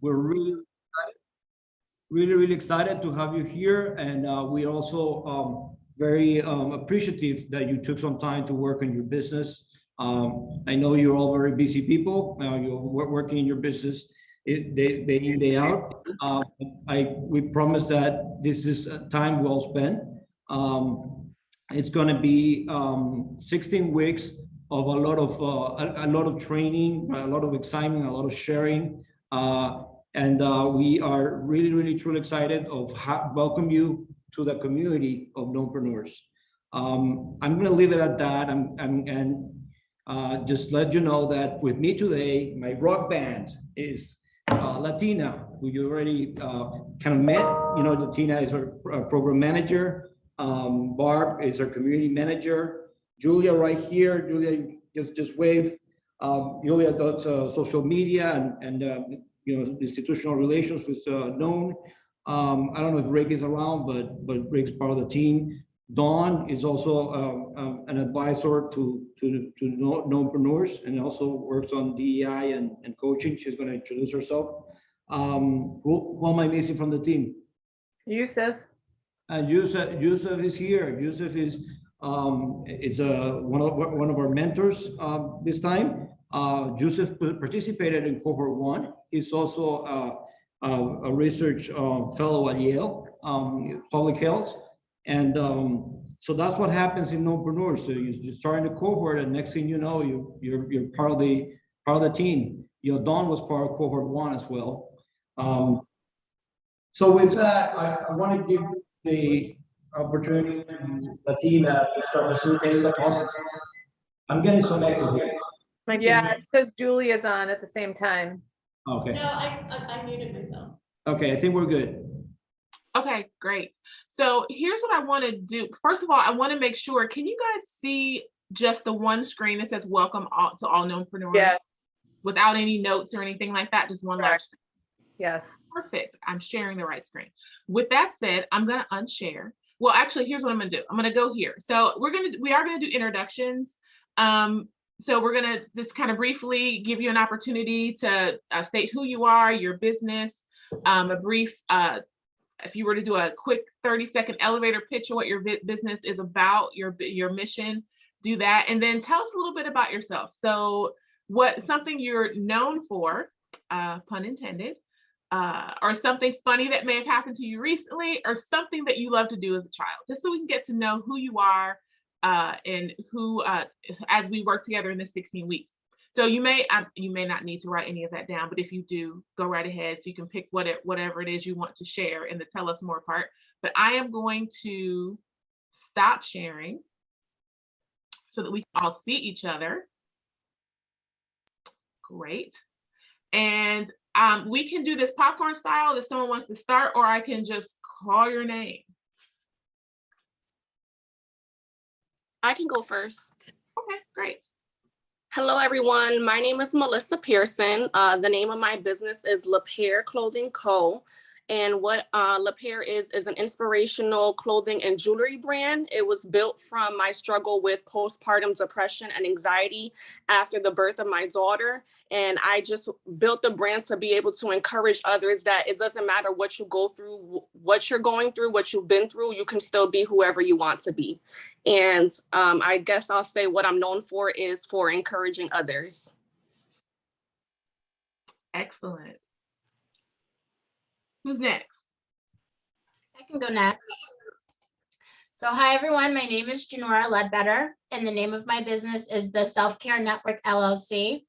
We're really excited to have you here, and we also very appreciative that you took some time to work on your business. I know you're all very busy people. You're working in your business day in, day out. We promise that this is a time well spent. It's going to be 16 weeks of a lot of training, a lot of excitement, a lot of sharing. And we are really truly excited of welcome you to the community of Knowpreneurs. I'm going to leave it at that, and just let you know that with me today, my rock band is Latina, who you already kind of met. You know, Latina is our program manager. Barb is our community manager. Julia right here. Julia, just wave. Julia does social media and you know, institutional relations with Known. I don't know if Rick is around, but Rick's part of the team. Dawn is also an advisor to Knowpreneurs and also works on DEI and coaching. She's going to introduce herself. Who am I missing from the team? Yusuf. And Yusuf is here. Yusuf is one of our mentors this time. Yusuf participated in Cohort 1. He's also a research fellow at Yale, public health. And so that's what happens in Knowpreneurs. So you start in the cohort, and next thing you know, you're part of the team. You know, Dawn was part of Cohort 1 as well. So with that, I want to give the opportunity to the team to start facilitating the process. I'm getting some echo here. Yeah, it's because Julia's on at the same time. Okay. No, I muted myself. Okay, I think we're good. Okay, great. So here's what I want to do. First of all, I want to make sure, can you guys see just the one screen that says welcome to all Knowpreneurs? Yes. Without any notes or anything like that, just one large screen. Yes. Perfect. I'm sharing the right screen. With that said, I'm going to unshare. Well, actually, here's what I'm going to do. I'm going to go here. So we are going to do introductions. So we're going to just kind of briefly give you an opportunity to state who you are, your business, a brief, if you were to do a quick 30-second elevator pitch of what your business is about, your mission, do that. And then tell us a little bit about yourself. So something you're known for, pun intended, or something funny that may have happened to you recently, or something that you love to do as a child, just so we can get to know who you are and who, as we work together in the 16 weeks. So you may not need to write any of that down, but if you do, go right ahead. So you can pick whatever it is you want to share in the tell us more part. But I am going to stop sharing so that we can all see each other. Great. And we can do this popcorn style if someone wants to start, or I can just call your name. I can go first. Okay, great. Hello, everyone. My name is Melissa Pearson. The name of my business is LaPierre Clothing Co. And what LaPierre is an inspirational clothing and jewelry brand. It was built from my struggle with postpartum depression and anxiety after the birth of my daughter. And I just built the brand to be able to encourage others that it doesn't matter what you go through, what you're going through, what you've been through, you can still be whoever you want to be. And I guess I'll say what I'm known for is for encouraging others. Excellent. Who's next? I can go next. So hi, everyone. My name is Janora Ledbetter, and the name of my business is the Self-Care Network, LLC.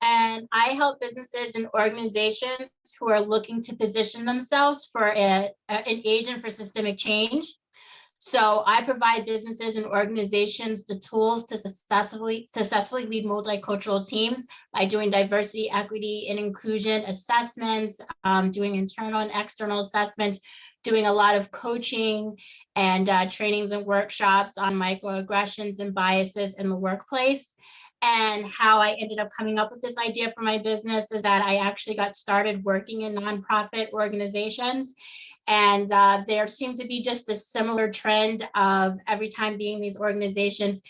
And I help businesses and organizations who are looking to position themselves for an agent for systemic change. So I provide businesses and organizations the tools to successfully lead multicultural teams by doing diversity, equity, and inclusion assessments, doing internal and external assessments, doing a lot of coaching and trainings and workshops on microaggressions and biases in the workplace. And how I ended up coming up with this idea for my business is that I actually got started working in nonprofit organizations. And there seemed to be just a similar trend of every time being these organizations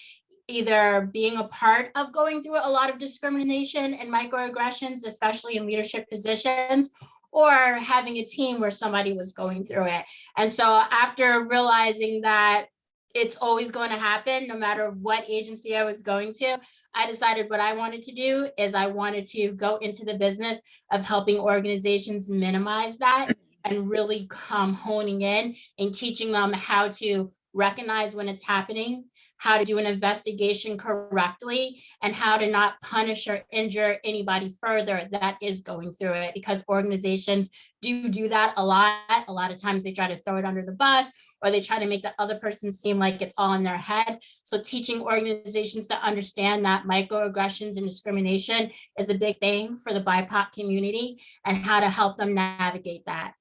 either being a part of going through a lot of discrimination and microaggressions, especially in leadership positions, or having a team where somebody was going through it. And so after realizing that it's always going to happen, no matter what agency I was going to, I decided what I wanted to do is I wanted to go into the business of helping organizations minimize that and really honing in and teaching them how to recognize when it's happening, how to do an investigation correctly, and how to not punish or injure anybody further that is going through it, because organizations do that a lot. A lot of times they try to throw it under the bus, or they try to make the other person seem like it's all in their head. So teaching organizations to understand that microaggressions and discrimination is a big thing for the BIPOC community and how to help them navigate that.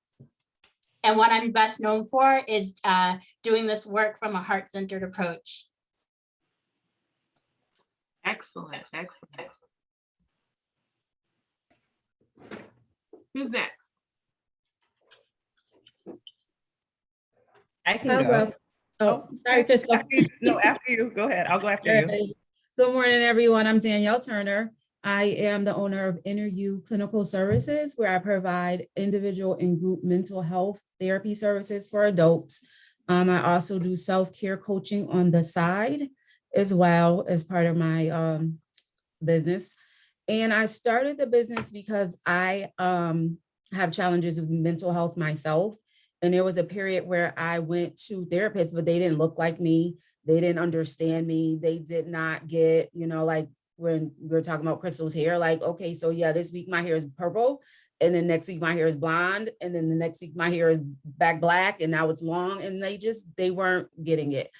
And what I'm best known for is doing this work from a heart-centered approach. Excellent, excellent. Who's next? I can I'll go. go. Oh, sorry, Crystal. After you. Go ahead. I'll go after you. Alright. Good morning, everyone. I'm Danielle Turner. I am the owner of Inner You Clinical Services, where I provide individual and group mental health therapy services for adults. I also do self-care coaching on the side as well as part of my business. And I started the business because I have challenges with mental health myself. And there was a period where I went to therapists, but they didn't look like me. They didn't understand me. They did not get, like when we were talking about Crystal's hair, like, okay, so yeah, this week my hair is purple. And then next week my hair is blonde. And then the next week my hair is back black and now it's long. And they weren't getting it.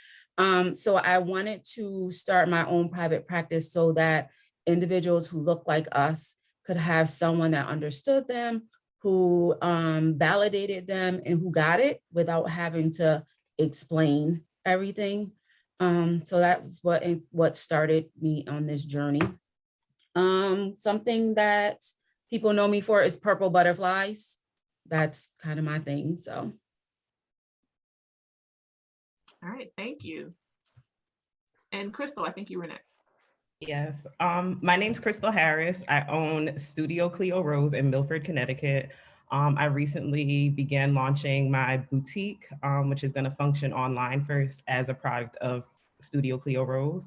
So I wanted to start my own private practice so that individuals who look like us could have someone that understood them, who validated them, and who got it without having to explain everything. So that was what started me on this journey. Something that people know me for is purple butterflies. That's kind of my thing, so. All right, thank you. And Crystal, I think you were next. Yes. My name's Crystal Harris. I own Studio Cleo Rose in Milford, Connecticut. I recently began launching my boutique, which is going to function online first as a product of Studio Cleo Rose.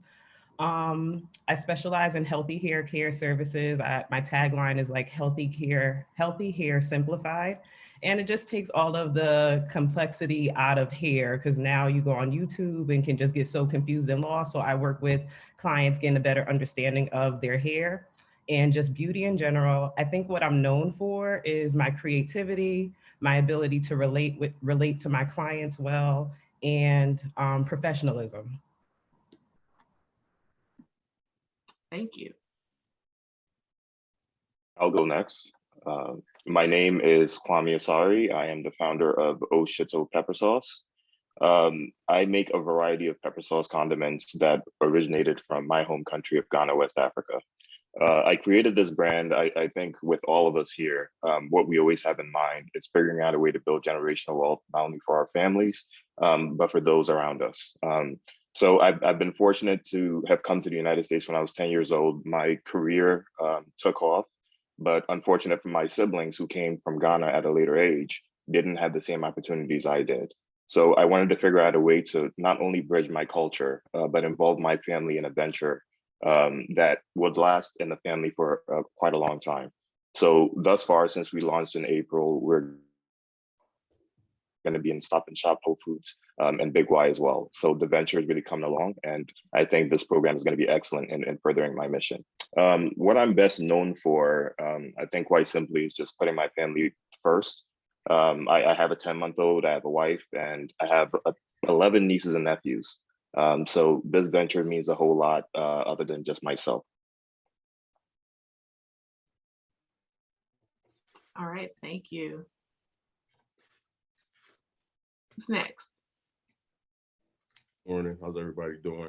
I specialize in healthy hair care services. My tagline is like healthy hair simplified. And it just takes all of the complexity out of hair, because now you go on YouTube and can just get so confused and lost. So I work with clients getting a better understanding of their hair and just beauty in general. I think what I'm known for is my creativity, my ability to relate to my clients well, and professionalism. Thank you. I'll go next. My name is Kwame Asari. I am the founder of Oshito Pepper Sauce. I make a variety of pepper sauce condiments that originated from my home country of Ghana, West Africa. I created this brand, I think with all of us here, what we always have in mind is figuring out a way to build generational wealth, not only for our families, but for those around us. So I've been fortunate to have come to the United States when I was 10 years old. My career took off, but unfortunate for my siblings who came from Ghana at a later age, didn't have the same opportunities I did. So I wanted to figure out a way to not only bridge my culture, but involve my family in a venture that would last in the family for quite a long time. So thus far, since we launched in April, we're going to be in Stop and Shop, Whole Foods, and Big Y as well. So the venture is really coming along, and I think this program is going to be excellent in furthering my mission. What I'm best known for, I think quite simply, is just putting my family first. I have a 10-month-old, I have a wife, and I have 11 nieces and nephews. So this venture means a whole lot other than just myself. All right, thank you. Who's next? Morning. How's everybody doing?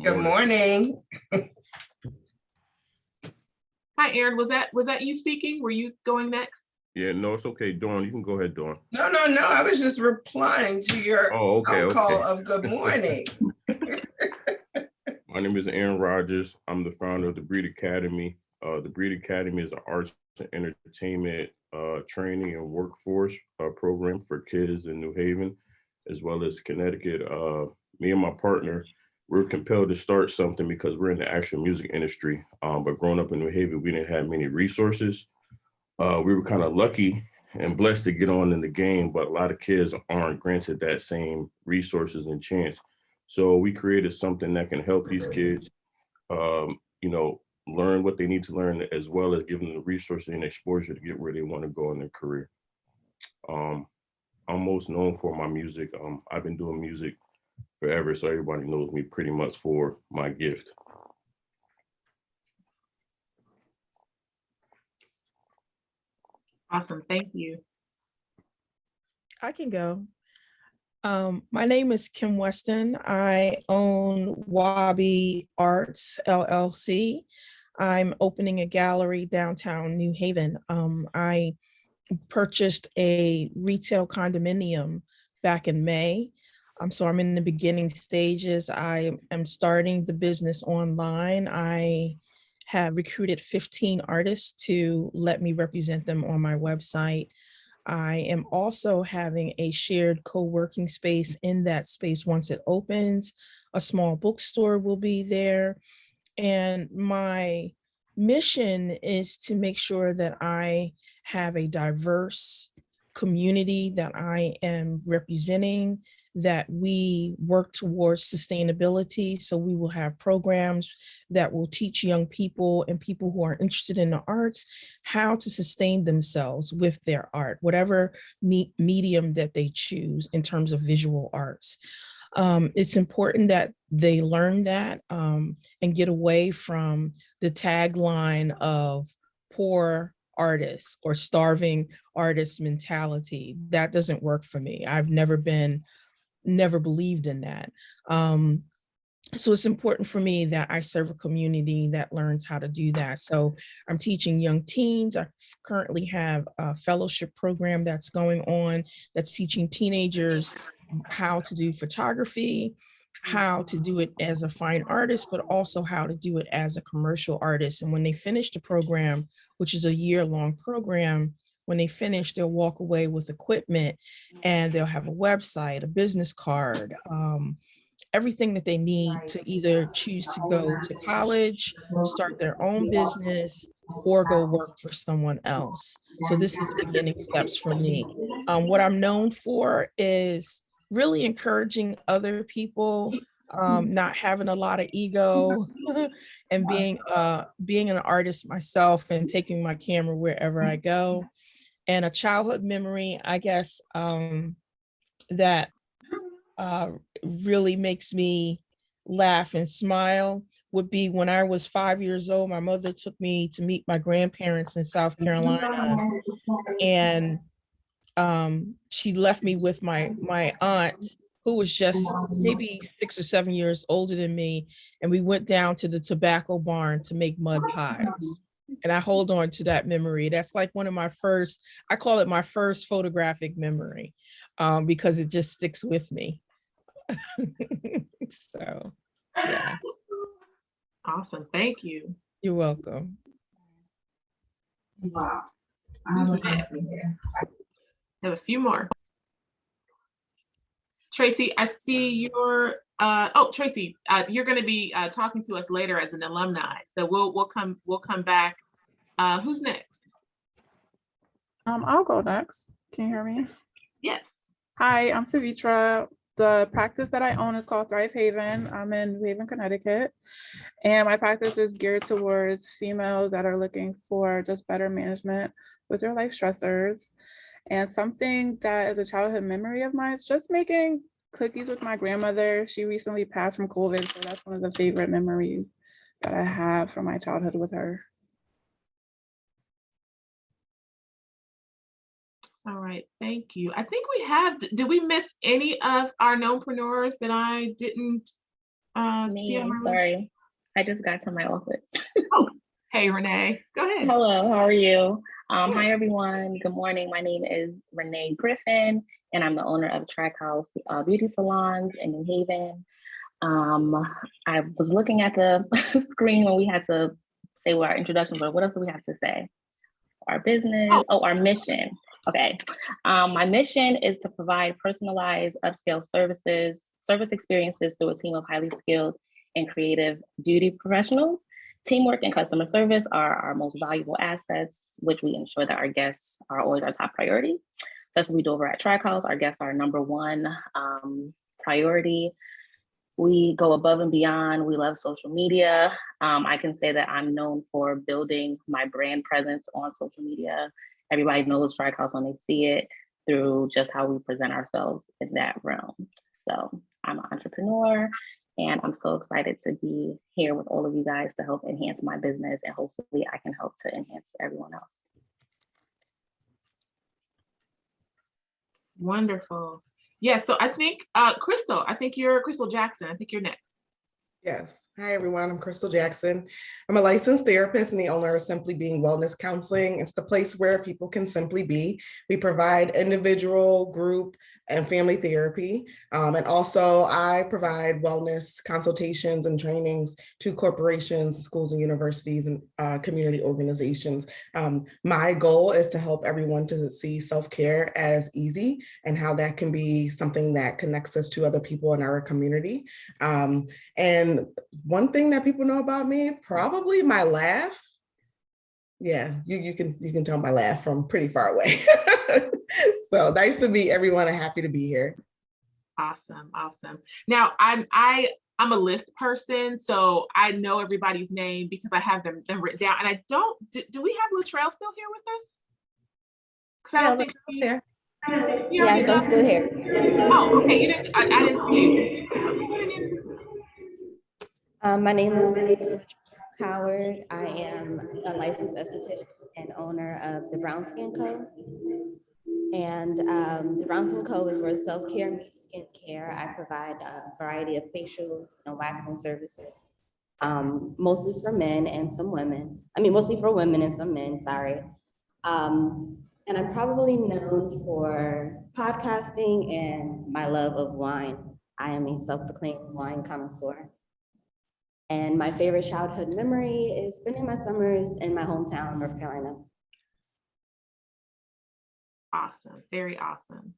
Good morning. Hi, Aaron. Was that you speaking? Were you going next? Yeah, no, it's okay. Dawn, you can go ahead, Dawn. No, I was just replying to your call of good morning. My name is Aaron Rogers. I'm the founder of the Breed Academy. The Breed Academy is an arts and entertainment training and workforce program for kids in New Haven, as well as Connecticut. Me and my partner, we're compelled to start something because we're in the actual music industry. But growing up in New Haven, we didn't have many resources. We were kind of lucky and blessed to get on in the game, but a lot of kids aren't granted that same resources and chance. So we created something that can help these kids, learn what they need to learn, as well as give them the resources and exposure to get where they want to go in their career. I'm most known for my music. I've been doing music forever, so everybody knows me pretty much for my gift. Awesome, thank you. I can go. My name is Kim Weston. I own Wabi Arts LLC. I'm opening a gallery downtown New Haven. I purchased a retail condominium back in May. So I'm in the beginning stages. I am starting the business online. I have recruited 15 artists to let me represent them on my website. I am also having a shared co-working space. In that space, once it opens, a small bookstore will be there. And my mission is to make sure that I have a diverse community that I am representing, that we work towards sustainability. So we will have programs that will teach young people and people who are interested in the arts how to sustain themselves with their art, whatever medium that they choose in terms of visual arts. It's important that they learn that and get away from the tagline of poor artists or starving artist mentality. That doesn't work for me. I've never believed in that. So it's important for me that I serve a community that learns how to do that. So I'm teaching young teens. I currently have a fellowship program that's going on that's teaching teenagers how to do photography, how to do it as a fine artist, but also how to do it as a commercial artist. And when they finish the program, which is a year-long program, when they finish, they'll walk away with equipment and they'll have a website, a business card, everything that they need to either choose to go to college, start their own business, or go work for someone else. So this is the beginning steps for me. What I'm known for is really encouraging other people, not having a lot of ego, and being an artist myself and taking my camera wherever I go. And a childhood memory, I guess, that really makes me laugh and smile would be when I was 5 years old. My mother took me to meet my grandparents in South Carolina, and she left me with my aunt, who was just maybe 6 or 7 years older than me, and we went down to the tobacco barn to make mud pies. And I hold on to that memory. That's like one of my first, I call it my first photographic memory, because it just sticks with me. So, yeah. Awesome, thank you. You're welcome. Wow. Who's next? Have a few more. Tracy, I see your, Tracy, you're going to be talking to us later as an alumni. So we'll come back. Who's next? I'll go next. Can you hear me? Yes. Hi, I'm Savitra. The practice that I own is called Thrive Haven. I'm in New Haven, Connecticut. And my practice is geared towards females that are looking for just better management with their life stressors. And something that is a childhood memory of mine is just making cookies with my grandmother. She recently passed from COVID, so that's one of the favorite memories that I have from my childhood with her. All right, thank you. I think we have, did we miss any of our knownpreneurs that I didn't see on my list? Sorry, I just got to my office. Oh, hey, Renee, go ahead. Hello, how are you? Hi, everyone. Good morning. My name is Renee Griffin, and I'm the owner of Track House Beauty Salons in New Haven. I was looking at the screen when we had to say what our introductions were. What else do we have to say? Our business, our mission. Okay. My mission is to provide personalized upscale service experiences through a team of highly skilled and creative beauty professionals. Teamwork and customer service are our most valuable assets, which we ensure that our guests are always our top priority. That's what we do over at Track House. Our guests are our number one priority. We go above and beyond. We love social media. I can say that I'm known for building my brand presence on social media. Everybody knows Track House when they see it through just how we present ourselves in that realm. So I'm an entrepreneur, and I'm so excited to be here with all of you guys to help enhance my business, and hopefully I can help to enhance everyone else. Wonderful. Yeah, so I think, Crystal, you're Crystal Jackson. I think you're next. Yes. Hi, everyone. I'm Crystal Jackson. I'm a licensed therapist and the owner of Simply Being Wellness Counseling. It's the place where people can simply be. We provide individual, group, and family therapy. And also I provide wellness consultations and trainings to corporations, schools and universities, and community organizations. My goal is to help everyone to see self-care as easy and how that can be something that connects us to other people in our community. And one thing that people know about me, probably my laugh. Yeah, you can tell my laugh from pretty far away. So nice to meet everyone and happy to be here. Awesome, awesome. Now I'm a list person, so I know everybody's name because I have them written down. And I don't. Do we have Latrell still here with us? Because I don't think he's here. Yes, I'm still here. Oh, okay. You didn't. I didn't see it. My name is Howard. I am a licensed esthetician and owner of the Brown Skin Co. And the Brown Skin Co. is where self-care meets skincare. I provide a variety of facials and waxing services, mostly for men and some women. I mean, mostly for women and some men, sorry. And I'm probably known for podcasting and my love of wine. I am a self-proclaimed wine connoisseur. And my favorite childhood memory is spending my summers in my hometown, North Carolina. Awesome, very awesome.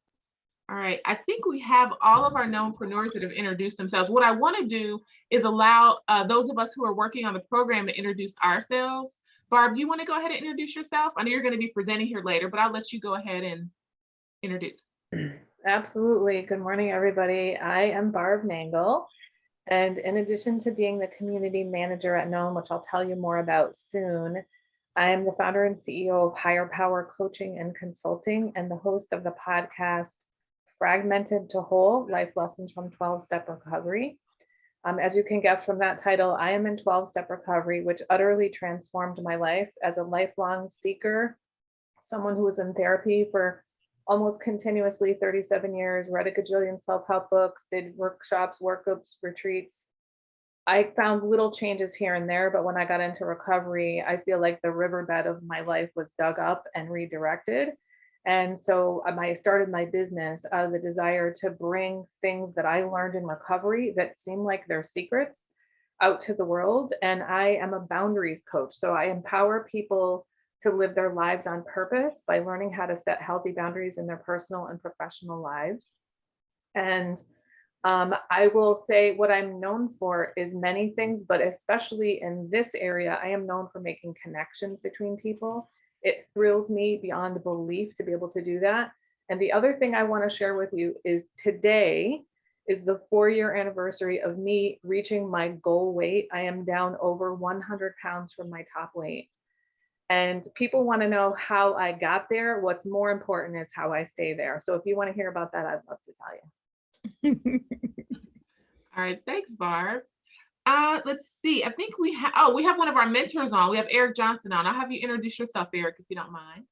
All right, I think we have all of our knownnpreneurs that have introduced themselves. What I want to do is allow those of us who are working on the program to introduce ourselves. Barb, do you want to go ahead and introduce yourself? I know you're going to be presenting here later, but I'll let you go ahead and introduce. Absolutely. Good morning, everybody. I am Barb Nangle. And in addition to being the community manager at Known, which I'll tell you more about soon, I am the founder and CEO of Higher Power Coaching and Consulting and the host of the podcast Fragmented to Whole, Life Lessons from 12-Step Recovery. As you can guess from that title, I am in 12-step recovery, which utterly transformed my life as a lifelong seeker, someone who was in therapy for almost continuously 37 years, read a gajillion self-help books, did workshops, workups, retreats. I found little changes here and there, but when I got into recovery, I feel like the riverbed of my life was dug up and redirected. And so I started my business out of the desire to bring things that I learned in recovery that seem like they're secrets out to the world. And I am a boundaries coach. So I empower people to live their lives on purpose by learning how to set healthy boundaries in their personal and professional lives. And I will say what I'm known for is many things, but especially in this area, I am known for making connections between people. It thrills me beyond belief to be able to do that. And the other thing I want to share with you is today is the 4-year anniversary of me reaching my goal weight. I am down over 100 pounds from my top weight. And people want to know how I got there. What's more important is how I stay there. So if you want to hear about that, I'd love to tell you. All right, thanks, Barb. Let's see. I think we have one of our mentors on. We have Eric Johnson on. I'll have you introduce yourself, Eric, if you don't mind.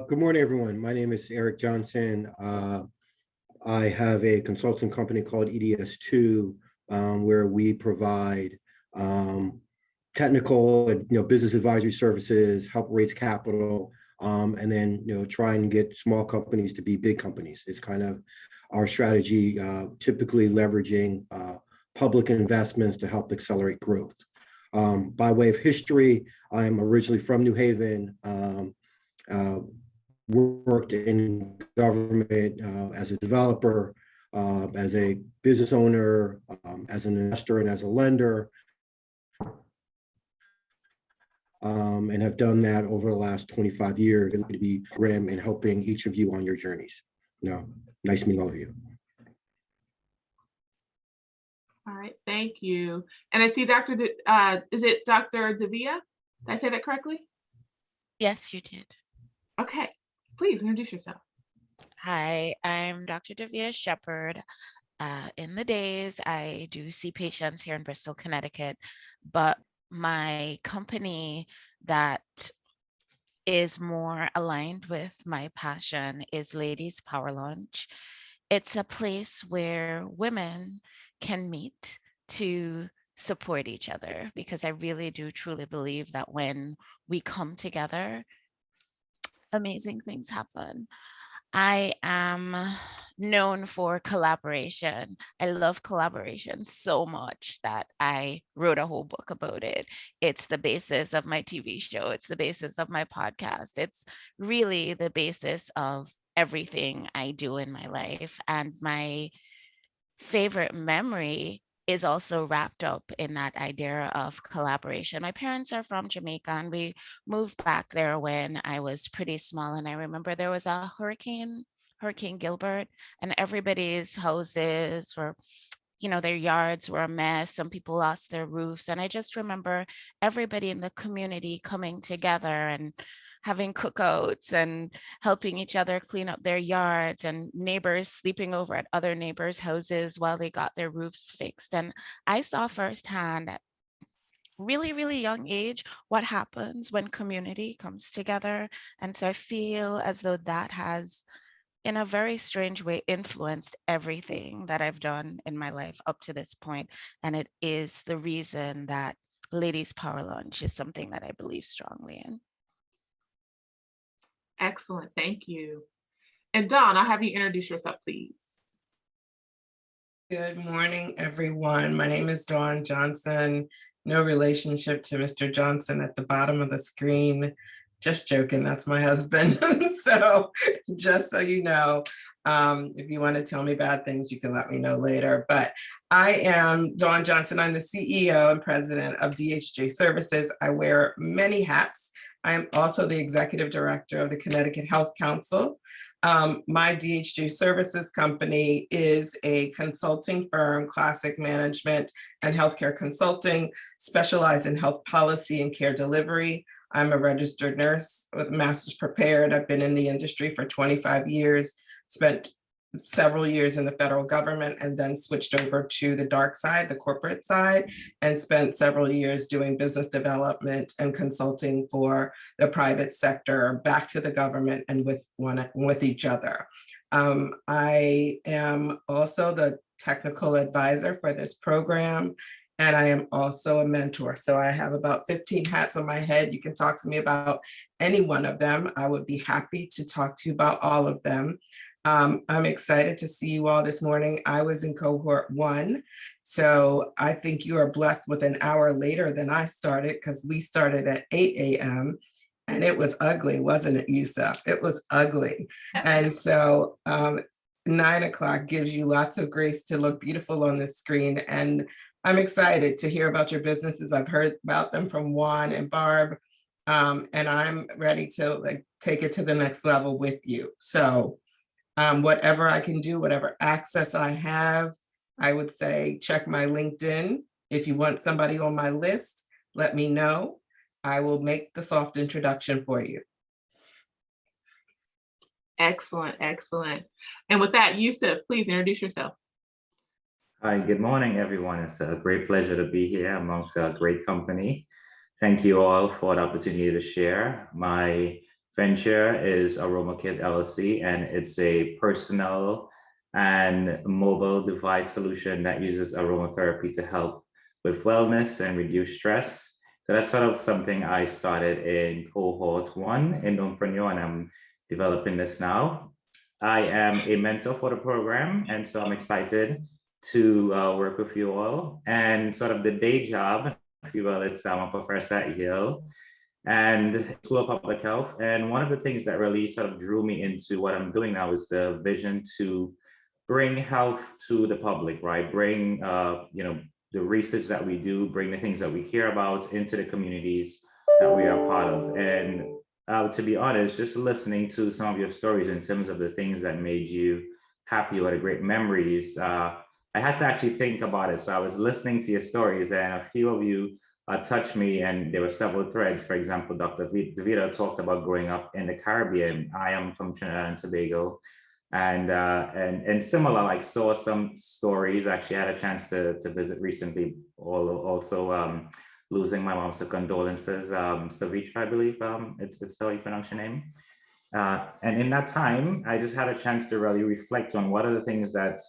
Good morning, everyone. My name is Eric Johnson. I have a consulting company called EDS2, where we provide technical and business advisory services, help raise capital, and then try and get small companies to be big companies. It's kind of our strategy, typically leveraging public investments to help accelerate growth. By way of history, I'm originally from New Haven. Worked in government as a developer, as a business owner, as an investor, and as a lender. And have done that over the last 25 years. Going to be grim in helping each of you on your journeys. Nice meeting all of you. All right, thank you. And I see Dr. Is it Dr. Davia? Did I say that correctly? Yes, you did. Okay, please introduce yourself. Hi, I'm Dr. Davia Shepherd. In the days, I do see patients here in Bristol, Connecticut, but my company that is more aligned with my passion is Ladies Power Lunch. It's a place where women can meet to support each other, because I really do truly believe that when we come together, amazing things happen. I am known for collaboration. I love collaboration so much that I wrote a whole book about it. It's the basis of my TV show. It's the basis of my podcast. It's really the basis of everything I do in my life. And my favorite memory is also wrapped up in that idea of collaboration. My parents are from Jamaica, and we moved back there when I was pretty small. And I remember there was a Hurricane Gilbert, and everybody's houses were, their yards were a mess. Some people lost their roofs. And I just remember everybody in the community coming together and having cookouts and helping each other clean up their yards, and neighbors sleeping over at other neighbors' houses while they got their roofs fixed. And I saw firsthand at really, really young age what happens when community comes together. And so I feel as though that has, in a very strange way, influenced everything that I've done in my life up to this point. And it is the reason that Ladies Power Lunch is something that I believe strongly in. Excellent, thank you. And Dawn, I'll have you introduce yourself, please. Good morning, everyone. My name is Dawn Johnson. No relationship to Mr. Johnson at the bottom of the screen. Just joking, that's my husband. So just so you know, if you want to tell me bad things, you can let me know later. But I am Dawn Johnson. I'm the CEO and president of DHJ Services. I wear many hats. I am also the executive director of the Connecticut Health Council. My DHJ Services company is a consulting firm, classic management and healthcare consulting, specialized in health policy and care delivery. I'm a registered nurse with master's prepared. I've been in the industry for 25 years, spent several years in the federal government, and then switched over to the dark side, the corporate side, and spent several years doing business development and consulting for the private sector, back to the government and with each other. I am also the technical advisor for this program, and I am also a mentor. So I have about 15 hats on my head. You can talk to me about any one of them. I would be happy to talk to you about all of them. I'm excited to see you all this morning. I was in cohort 1, so I think you are blessed with an hour later than I started, because we started at 8 a.m. and it was ugly, wasn't it, Yusuf? It was ugly. And so 9 o'clock gives you lots of grace to look beautiful on the screen. And I'm excited to hear about your businesses. I've heard about them from Juan and Barb, and I'm ready to take it to the next level with you. So whatever I can do, whatever access I have, I would say check my LinkedIn. If you want somebody on my list, let me know. I will make the soft introduction for you. Excellent, excellent. And with that, Yusuf, please introduce yourself. Hi, good morning, everyone. It's a great pleasure to be here amongst a great company. Thank you all for the opportunity to share. My venture is AromaKit LLC, and it's a personal and mobile device solution that uses aromatherapy to help with wellness and reduce stress. So that's sort of something I started in Cohort 1 in KNOWNpreneurs, and I'm developing this now. I am a mentor for the program, and so I'm excited to work with you all. And sort of the day job, if you will, it's I'm a professor at Yale and School of Public Health. And one of the things that really sort of drew me into what I'm doing now is the vision to bring health to the public, right? Bring, you know, the research that we do, bring the things that we care about into the communities that we are part of. And to be honest, just listening to some of your stories in terms of the things that made you happy or the great memories, I had to actually think about it. So I was listening to your stories, and a few of you touched me, and there were several threads. For example, Dr. Davida talked about growing up in the Caribbean. I am from Trinidad and Tobago, and similar, like saw some stories. Actually had a chance to visit recently, also losing my mom, so condolences. Savitra, I believe it's how you pronounce your name. And in that time, I just had a chance to really reflect on what are the things that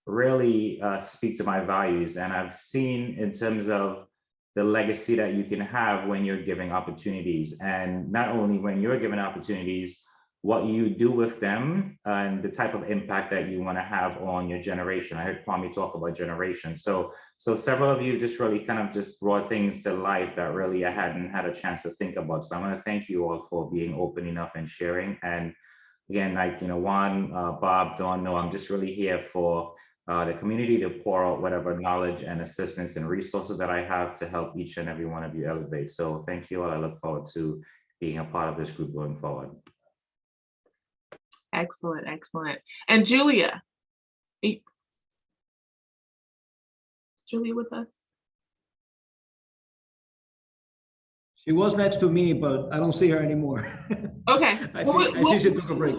really speak to my values. And I've seen in terms of the legacy that you can have when you're giving opportunities, and not only when you're given opportunities, what you do with them and the type of impact that you want to have on your generation. I heard Kwame talk about generation. So several of you just really kind of just brought things to life that really I hadn't had a chance to think about. So I want to thank you all for being open enough and sharing. And again, like, you know, Juan, Bob, Dawn, no, I'm just really here for the community to pour out whatever knowledge and assistance and resources that I have to help each and every one of you elevate. So thank you all. I look forward to being a part of this group going forward. Excellent, excellent. And Julia, Julia with us? She was next to me, but I don't see her anymore. Okay. I see she took a break.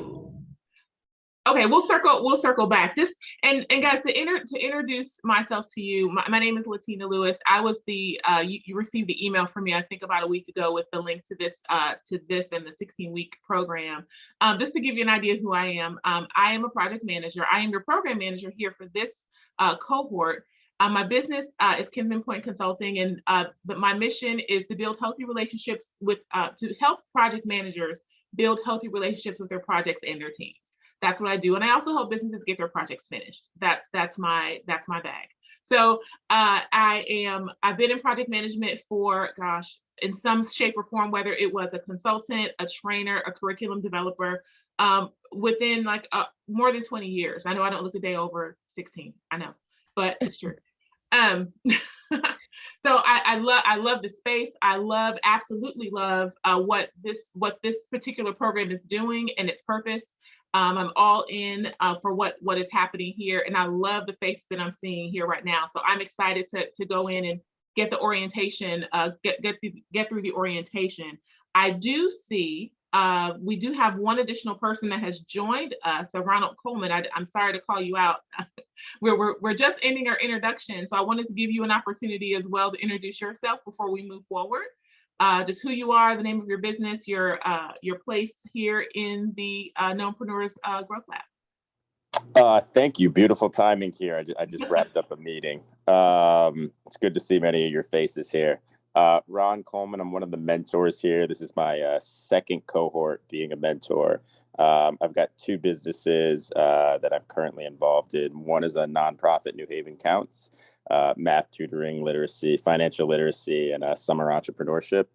Okay, we'll circle back. Just and guys, to introduce myself to you, my name is Latina Lewis. I was the you received the email from me, I think about a week ago, with the link to this and the 16-week program. Just to give you an idea of who I am a project manager. I am your program manager here for this cohort. My business is Kinman Point Consulting, and but my mission is to build healthy relationships with to help project managers build healthy relationships with their projects and their teams. That's what I do. And I also help businesses get their projects finished. That's my bag. So I've been in project management for, gosh, in some shape or form, whether it was a consultant, a trainer, a curriculum developer, within like more than 20 years. I know I don't look a day over 16, I know, but it's true. So I love the space. I absolutely love what this particular program is doing and its purpose. I'm all in for what is happening here, and I love the faces that I'm seeing here right now. So I'm excited to go in and get the orientation, get through the orientation. I do see we do have one additional person that has joined us, so Ronald Coleman. I'm sorry to call you out. We're just ending our introduction, so I wanted to give you an opportunity as well to introduce yourself before we move forward. Just who you are, the name of your business, your place here in the KNOWNpreneurs Growth Lab. Thank you. Beautiful timing here. I just wrapped up a meeting. It's good to see many of your faces here. Ron Coleman, I'm one of the mentors here. This is my second cohort being a mentor. I've got two businesses that I'm currently involved in. One is a nonprofit, New Haven Counts, math tutoring, literacy, financial literacy, and summer entrepreneurship.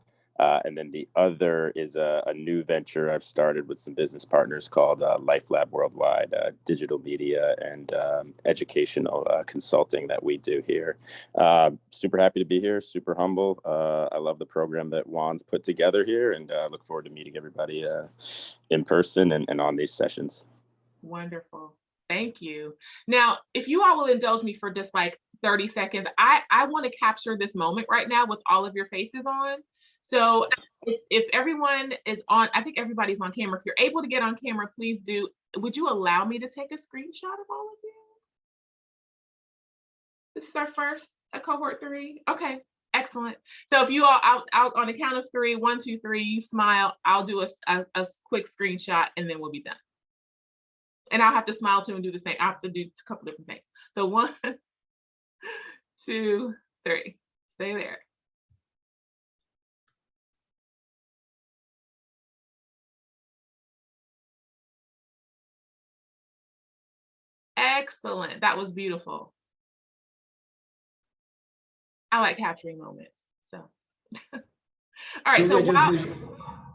And then the other is a new venture I've started with some business partners called Life Lab Worldwide, digital media and educational consulting that we do here. Super happy to be here, super humble. I love the program that Juan's put together here, and look forward to meeting everybody in person and on these sessions. Wonderful. Thank you. Now, if you all will indulge me for just like 30 seconds, I want to capture this moment right now with all of your faces on. So if everyone is on, I think everybody's on camera. If you're able to get on camera, please do. Would you allow me to take a screenshot of all of you? This is our first cohort 3. Okay, excellent. So if you all out on the count of 3, 1, 2, 3, you smile, I'll do a quick screenshot and then we'll be done. And I'll have to smile too and do the same. I have to do a couple different things. So 1, 2, 3, stay there. Excellent. That was beautiful. I like capturing moments. So, all right. Julia So just missed,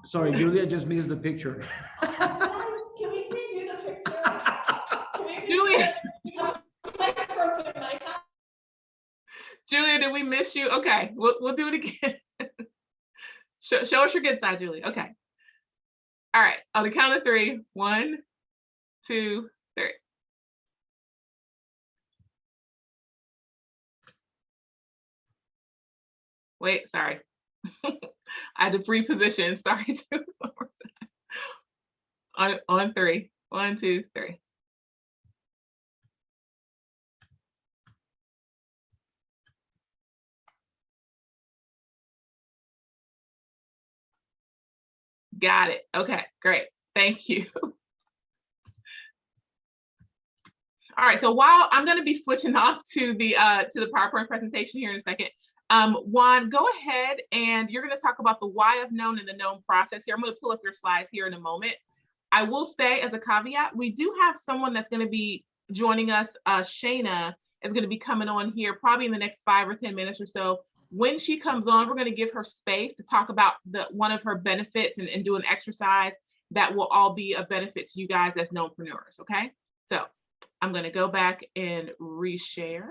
sorry, Julia just missed the picture. Can we redo the picture? Can we redo Julia. it? Julia, did we miss you? Okay, we'll do it again. Show us your good side, Julia. Okay. All right. On the count of 3. 1, 2, 3. Wait, sorry. I had to reposition. Sorry. On 3. 1, 2, 3. Got it. Okay, great. Thank you. All right, so while I'm going to be switching off to the PowerPoint presentation here in a second, Juan, go ahead and you're going to talk about the why of known and the known process here. I'm going to pull up your slides here in a moment. I will say as a caveat, we do have someone that's going to be joining us. Shayna is going to be coming on here probably in the next 5 or 10 minutes or so. When she comes on, we're going to give her space to talk about one of her benefits and do an exercise that will all be a benefit to you guys as knownpreneurs. Okay, so I'm going to go back and reshare.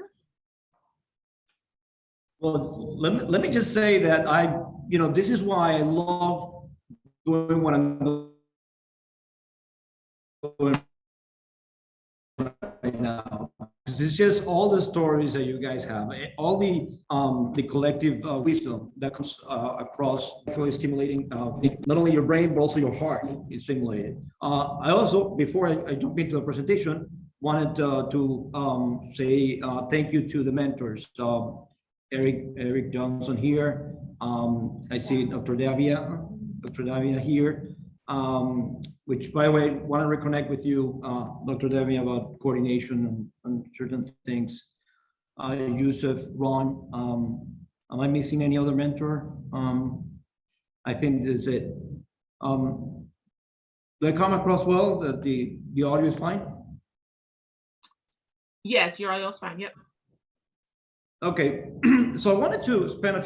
Well, let me just say that this is why I love doing what I'm doing right now. It's just all the stories that you guys have, all the collective wisdom that comes across, actually stimulating not only your brain, but also your heart is stimulated. I also, before I jump into the presentation, wanted to say thank you to the mentors. Eric Johnson here. I see Dr. Davia here. Which, by the way, want to reconnect with you, Dr. Devi, about coordination and certain things. Yusuf, Ron, am I missing any other mentor? I think this is it. Do I come across well, that the audio is fine? Yes, your audio is fine, yep. Okay, so I wanted to spend a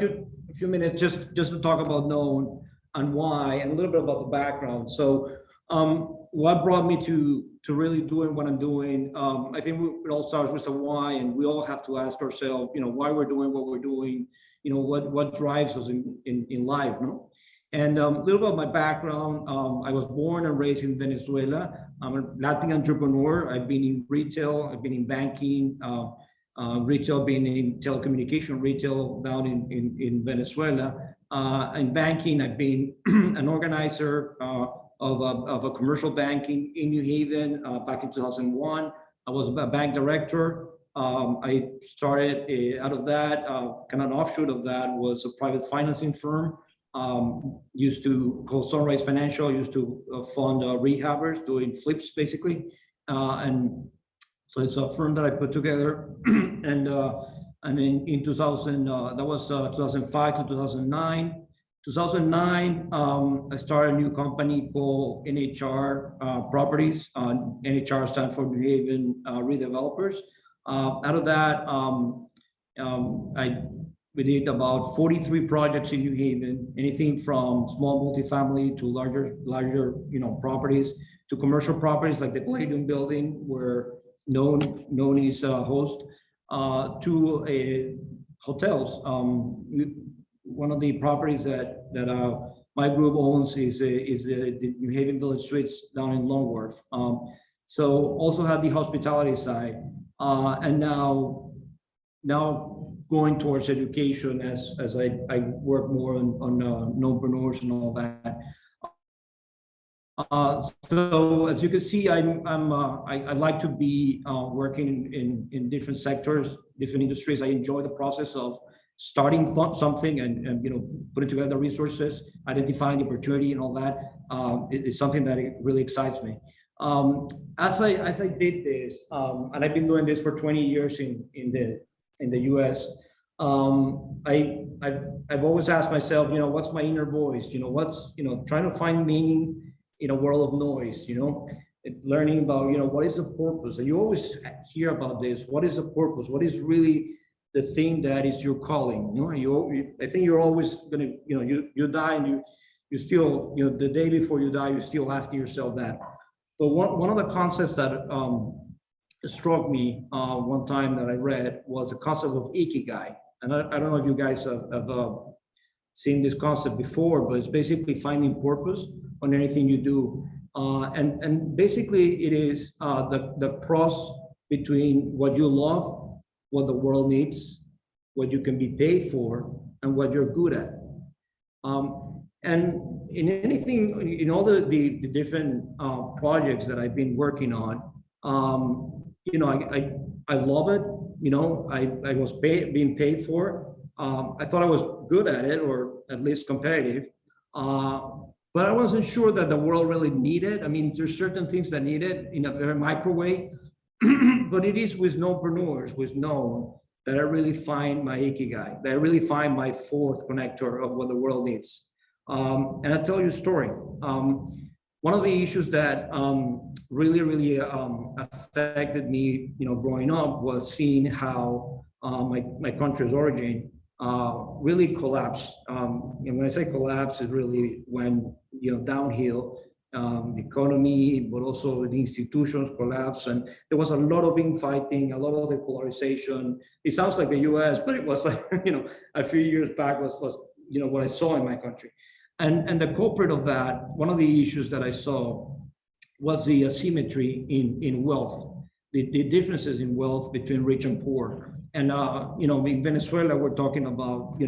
few minutes just to talk about known and why, and a little bit about the background. So what brought me to really doing what I'm doing? I think it all starts with a why, and we all have to ask ourselves, why we're doing what we're doing, what drives us in life, no? And a little bit of my background, I was born and raised in Venezuela. I'm a Latin entrepreneur. I've been in retail, I've been in banking, retail being in telecommunication retail down in Venezuela. In banking, I've been an organizer of a commercial banking in New Haven back in 2001. I was a bank director. I started out of that, kind of an offshoot of that was a private financing firm. Used to call Sunrise Financial, used to fund rehabbers doing flips basically. And so it's a firm that I put together, and in 2000, that was 2005 to 2009. 2009, I started a new company called NHR Properties. NHR stands for New Haven Redevelopers. Out of that, we did about 43 projects in New Haven, anything from small multifamily to larger properties, to commercial properties like the Palladium building where known is host, to hotels. One of the properties that my group owns is the New Haven Village Suites down in Long Wharf. So also have the hospitality side, and now going towards education as I work more on knownpreneurs and all that. So as you can see, I like to be working in different sectors, different industries. I enjoy the process of starting something and putting together the resources, identifying the opportunity and all that. It's something that really excites me. As I did this, and I've been doing this for 20 years in the US. I've always asked myself, what's my inner voice? What's trying to find meaning in a world of noise, learning about, what is the purpose? And you always hear about this. What is the purpose? What is really the thing that is your calling? I think you're always gonna, you die and you still, the day before you die, you're still asking yourself that. But one of the concepts that struck me one time that I read was the concept of ikigai. And I don't know if you guys have seen this concept before, but it's basically finding purpose on anything you do. And basically it is the cross between what you love, what the world needs, what you can be paid for, and what you're good at. And in anything, in all the different projects that I've been working on, I love it. I was being paid for it. I thought I was good at it, or at least competitive. But I wasn't sure that the world really needed. I mean, there's certain things that need it in a very micro way, but it is with KNOWNpreneurs, with Known, that I really find my ikigai, that I really find my fourth connector of what the world needs. And I'll tell you a story. One of the issues that really affected me, growing up, was seeing how my country's origin really collapsed. And when I say collapse, it really went downhill. The economy, but also the institutions collapsed, and there was a lot of infighting, a lot of the polarization. It sounds like the U.S., but it was like a few years back was what I saw in my country. And the culprit of that, one of the issues that I saw was the asymmetry in wealth, the differences in wealth between rich and poor. And in Venezuela, we're talking about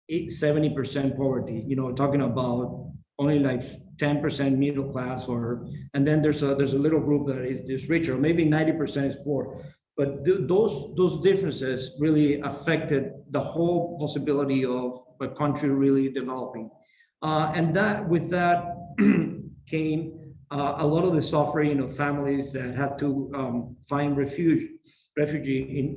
70% poverty. Talking about only like 10% middle class, and then there's a little group that is richer. Maybe 90% is poor. But those differences really affected the whole possibility of a country really developing. And with that came a lot of the suffering of families that had to find refugee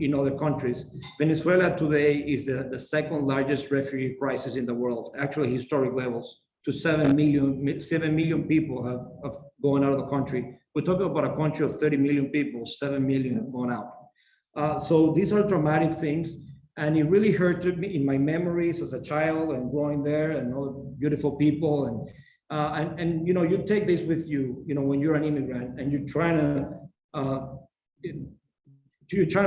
in other countries. Venezuela today is the second largest refugee crisis in the world, actually historic levels. To 7 million people have gone out of the country. We're talking about a country of 30 million people, 7 million have gone out. So these are dramatic things. And it really hurt me in my memories as a child and growing there, and all the beautiful people. And you take this with you, when you're an immigrant and you're trying to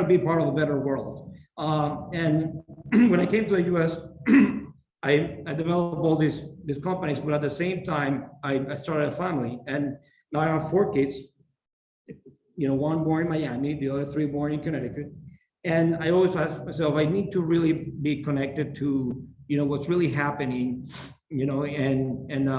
be part of a better world. And when I came to the US, I developed all these companies, but at the same time, I started a family, and now I have 4 kids. One born in Miami, the other 3 born in Connecticut. And I always ask myself, I need to really be connected to, what's really happening, and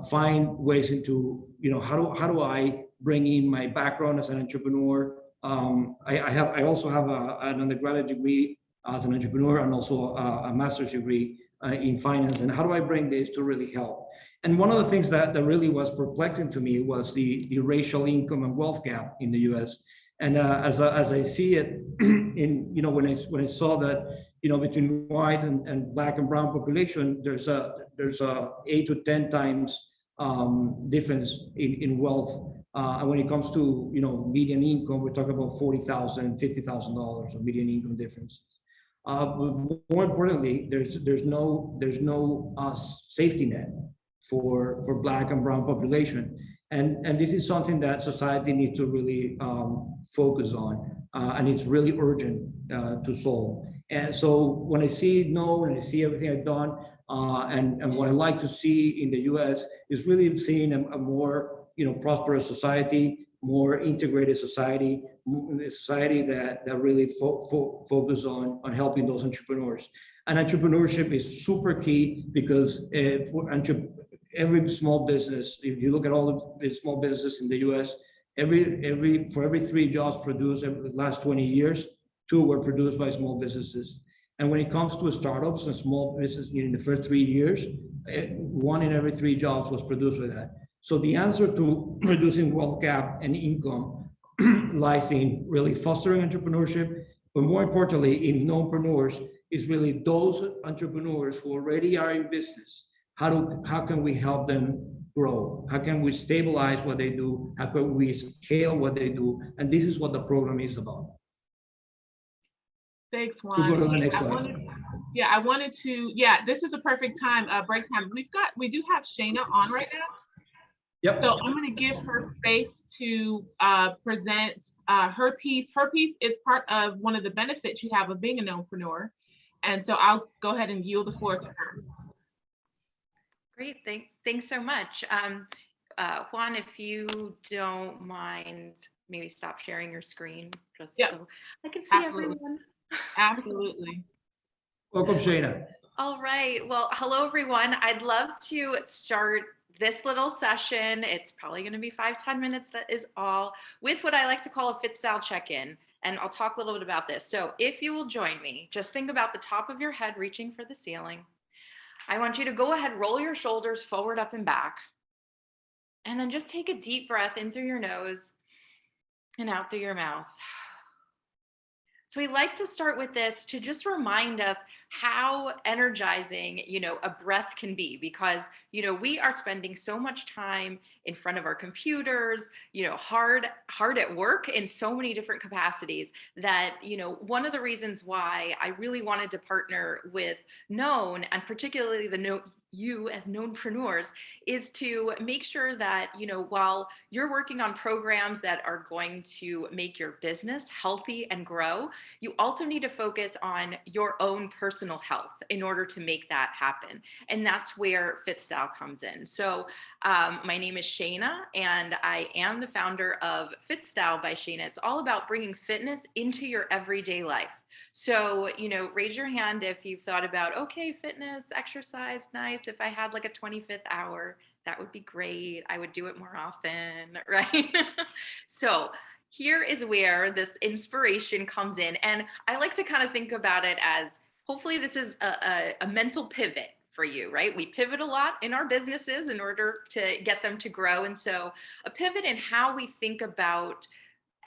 find ways into, how do I bring in my background as an entrepreneur. I also have an undergraduate degree as an entrepreneur, and also a master's degree in finance. And how do I bring this to really help? And one of the things that really was perplexing to me was the racial income and wealth gap in the US. And as I see it, when I saw that, between white and black and brown population, there's a 8 to 10 times difference in wealth. And when it comes to median income, we're talking about $40,000, $50,000 of median income difference. But more importantly, there's no safety net for black and brown population. And this is something that society needs to really focus on, and it's really urgent to solve. And so when I see Known and I see everything I've done, and what I like to see in the US is really seeing a more prosperous society, more integrated society, a society that really focus on helping those entrepreneurs. And entrepreneurship is super key, because every small business, if you look at all the small business in the US, for every 3 jobs produced over the last 20 years, 2 were produced by small businesses. And when it comes to startups and small business, in the first 3 years, 1 in every 3 jobs was produced with that. So the answer to reducing wealth gap and income lies in really fostering entrepreneurship, but more importantly, in KNOWNpreneurs, is really those entrepreneurs who already are in business. How can we help them grow? How can we stabilize what they do? How can we scale what they do? And this is what the program is about. Thanks, We Juan. go to the Yeah, next I slide. wanted to, this is a perfect time, break time. We do have Shayna on right now. Yep. So I'm going to give her space to present her piece. Her piece is part of one of the benefits you have of being a knownpreneur. And so I'll go ahead and yield the floor to her. Great, thanks so much. Juan, if you don't mind, maybe stop sharing your screen just so I can see everyone. Absolutely. Welcome, Shayna. All right, well, hello everyone. I'd love to start this little session. It's probably gonna be 5-10 minutes, that is all, with what I like to call a fit style check-in. And I'll talk a little bit about this. So if you will join me, just think about the top of your head reaching for the ceiling. I want you to go ahead, roll your shoulders forward, up, and back. And then just take a deep breath in through your nose and out through your mouth. So we like to start with this to just remind us how energizing, a breath can be, because, we are spending so much time in front of our computers, hard at work in so many different capacities that, one of the reasons why I really wanted to partner with Known, and particularly you as knownpreneurs, is to make sure that, while you're working on programs that are going to make your business healthy and grow, you also need to focus on your own personal health in order to make that happen. And that's where FitStyle comes in. So my name is Shayna, and I am the founder of FitStyle by Shayna. It's all about bringing fitness into your everyday life. So, raise your hand if you've thought about, okay, fitness, exercise, nice. If I had like a 25th hour, that would be great. I would do it more often, right? So here is where this inspiration comes in. And I like to kind of think about it as, hopefully this is a mental pivot for you, right? We pivot a lot in our businesses in order to get them to grow. And so a pivot in how we think about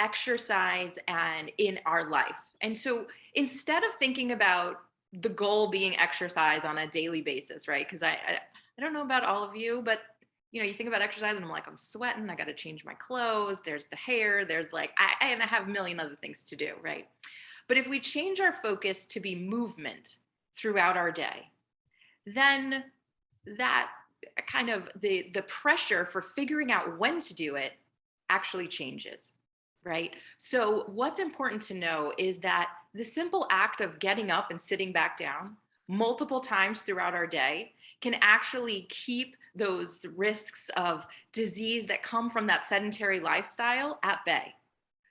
exercise and in our life. And so instead of thinking about the goal being exercise on a daily basis, right? Because I don't know about all of you, but you think about exercise and I'm like, I'm sweating, I got to change my clothes, there's the hair, there's like, and I have a million other things to do, right? But if we change our focus to be movement throughout our day, then that kind of the pressure for figuring out when to do it actually changes. Right? So what's important to know is that the simple act of getting up and sitting back down multiple times throughout our day can actually keep those risks of disease that come from that sedentary lifestyle at bay.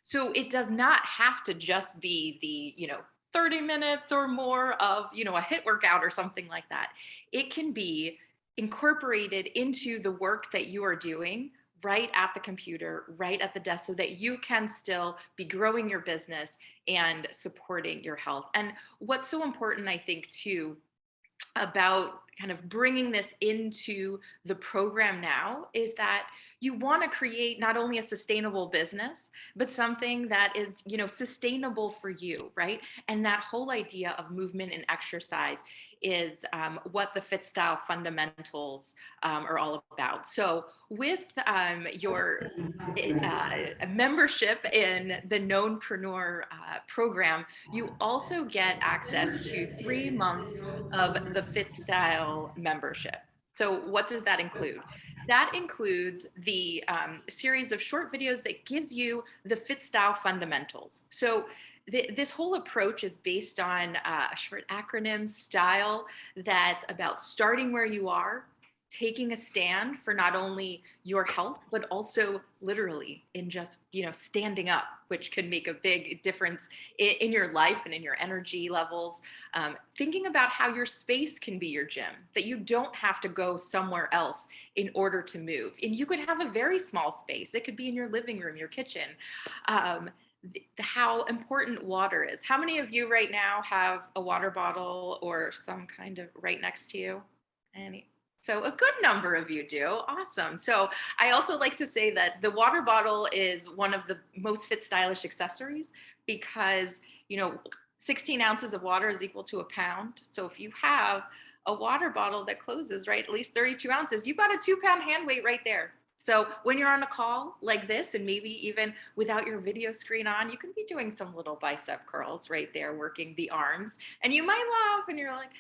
So it does not have to just be the, 30 minutes or more of, a HIIT workout or something like that. It can be incorporated into the work that you are doing right at the computer, right at the desk, so that you can still be growing your business and supporting your health. And what's so important, I think, too, about kind of bringing this into the program now is that you want to create not only a sustainable business, but something that is, sustainable for you, right? And that whole idea of movement and exercise is what the FitStyle fundamentals are all about. So with your membership in the Knownpreneur program, you also get access to 3 months of the FitStyle membership. So what does that include? That includes the series of short videos that gives you the FitStyle fundamentals. So this whole approach is based on a short acronym style that's about starting where you are, taking a stand for not only your health, but also literally in just, standing up, which can make a big difference in your life and in your energy levels. Thinking about how your space can be your gym, that you don't have to go somewhere else in order to move. And you could have a very small space. It could be in your living room, your kitchen. How important water is. How many of you right now have a water bottle or some kind of right next to you? So a good number of you do. Awesome. So I also like to say that the water bottle is one of the most fit stylish accessories because, 16 ounces of water is equal to a pound. So if you have a water bottle that closes, right? At least 32 ounces. You've got a 2-pound hand weight right there. So when you're on a call like this, and maybe even without your video screen on, you can be doing some little bicep curls right there, working the arms. And you might laugh and you're like,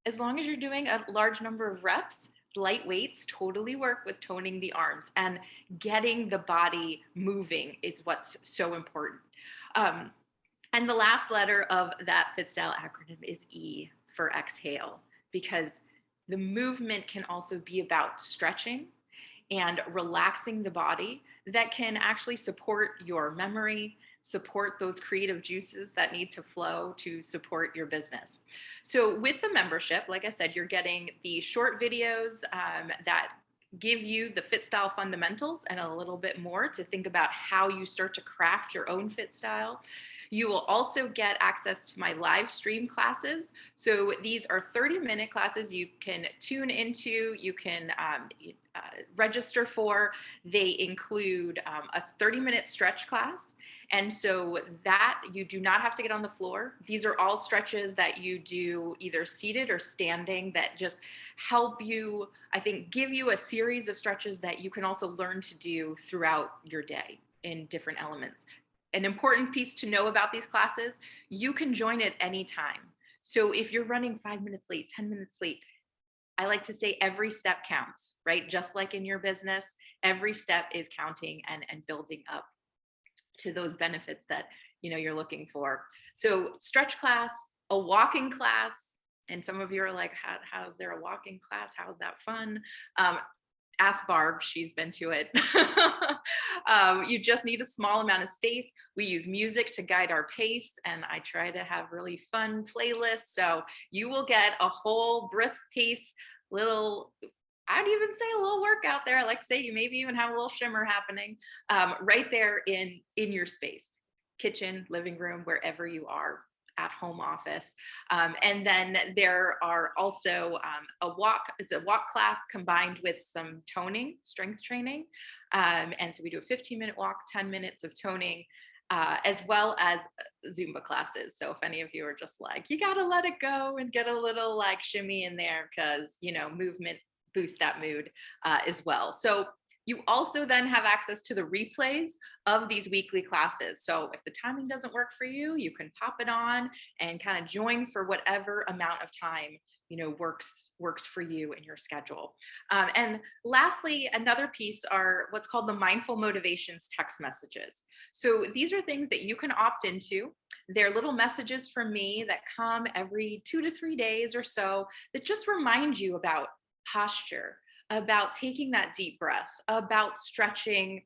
as long as you're doing a large number of reps, light weights totally work with toning the arms, and getting the body moving is what's so important. And the last letter of that FitStyle acronym is E for exhale, because the movement can also be about stretching and relaxing the body that can actually support your memory, support those creative juices that need to flow to support your business. So with the membership, like I said, you're getting the short videos that give you the fit style fundamentals and a little bit more to think about how you start to craft your own fit style. You will also get access to my live stream classes. So these are 30-minute classes you can tune into, you can register for. They include a 30-minute stretch class. And so that you do not have to get on the floor. These are all stretches that you do either seated or standing that just help you, I think, give you a series of stretches that you can also learn to do throughout your day in different elements. An important piece to know about these classes, you can join at any time. So if you're running 5 minutes late, 10 minutes late, I like to say every step counts, right? Just like in your business, every step is counting and building up to those benefits that you're looking for. So stretch class, a walking class, and some of you are like, how's there a walking class? How's that fun? Ask Barb, she's been to it. You just need a small amount of space. We use music to guide our pace, and I try to have really fun playlists. So you will get a whole brisk pace, I'd even say a little workout there. I like to say you maybe even have a little shimmer happening right there in your space, kitchen, living room, wherever you are, at home office. And then there are also it's a walk class combined with some toning, strength training. And so we do a 15-minute walk, 10 minutes of toning, as well as Zumba classes. So if any of you are just like, you got to let it go and get a little like shimmy in there, because, movement boosts that mood as well. So you also then have access to the replays of these weekly classes. So if the timing doesn't work for you, you can pop it on and kind of join for whatever amount of time works for you in your schedule. And lastly, another piece are what's called the mindful motivations text messages. So these are things that you can opt into. They're little messages from me that come every 2 to 3 days or so that just remind you about posture, about taking that deep breath, about stretching,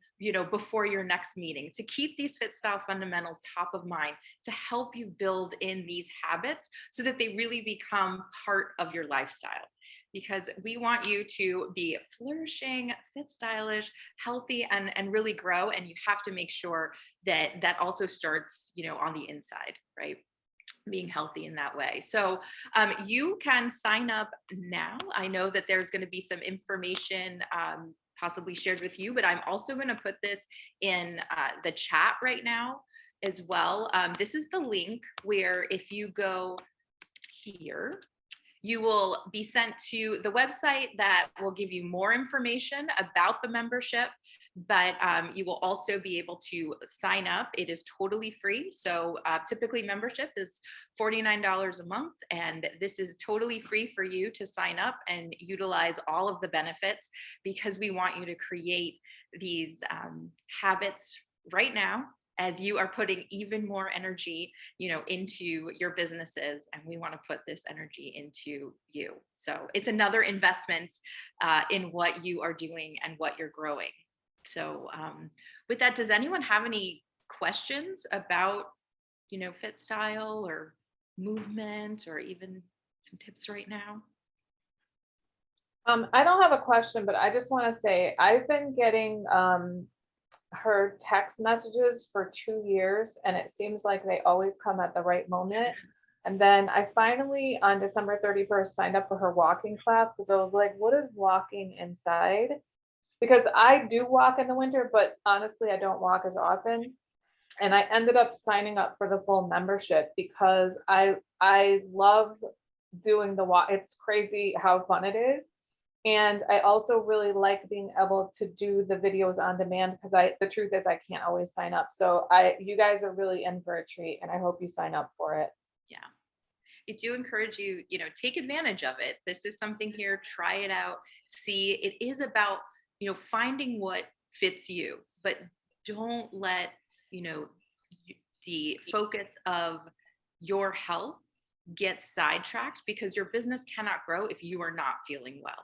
before your next meeting, to keep these fit style fundamentals top of mind, to help you build in these habits so that they really become part of your lifestyle. Because we want you to be flourishing, fit, stylish, healthy, and really grow. And you have to make sure that that also starts, on the inside, right? Being healthy in that way. So you can sign up now. I know that there's going to be some information possibly shared with you, but I'm also going to put this in the chat right now as well. This is the link where if you go here, you will be sent to the website that will give you more information about the membership, but you will also be able to sign up. It is totally free. So typically membership is $49 a month, and this is totally free for you to sign up and utilize all of the benefits, because we want you to create these habits right now as you are putting even more energy, into your businesses, and we want to put this energy into you. So it's another investment in what you are doing and what you're growing. So with that, does anyone have any questions about, fit style or movement, or even some tips right now? I don't have a question, but I just want to say I've been getting her text messages for 2 years, and it seems like they always come at the right moment. And then I finally on December 31st signed up for her walking class, because I was like, what is walking inside? Because I do walk in the winter, but honestly, I don't walk as often. And I ended up signing up for the full membership because I love doing the walk. It's crazy how fun it is. And I also really like being able to do the videos on demand because the truth is I can't always sign up. So you guys are really in for a treat and I hope you sign up for it. Yeah. I do encourage you, take advantage of it. This is something here, try it out, see. It is about, finding what fits you, but don't let, the focus of your health get sidetracked because your business cannot grow if you are not feeling well,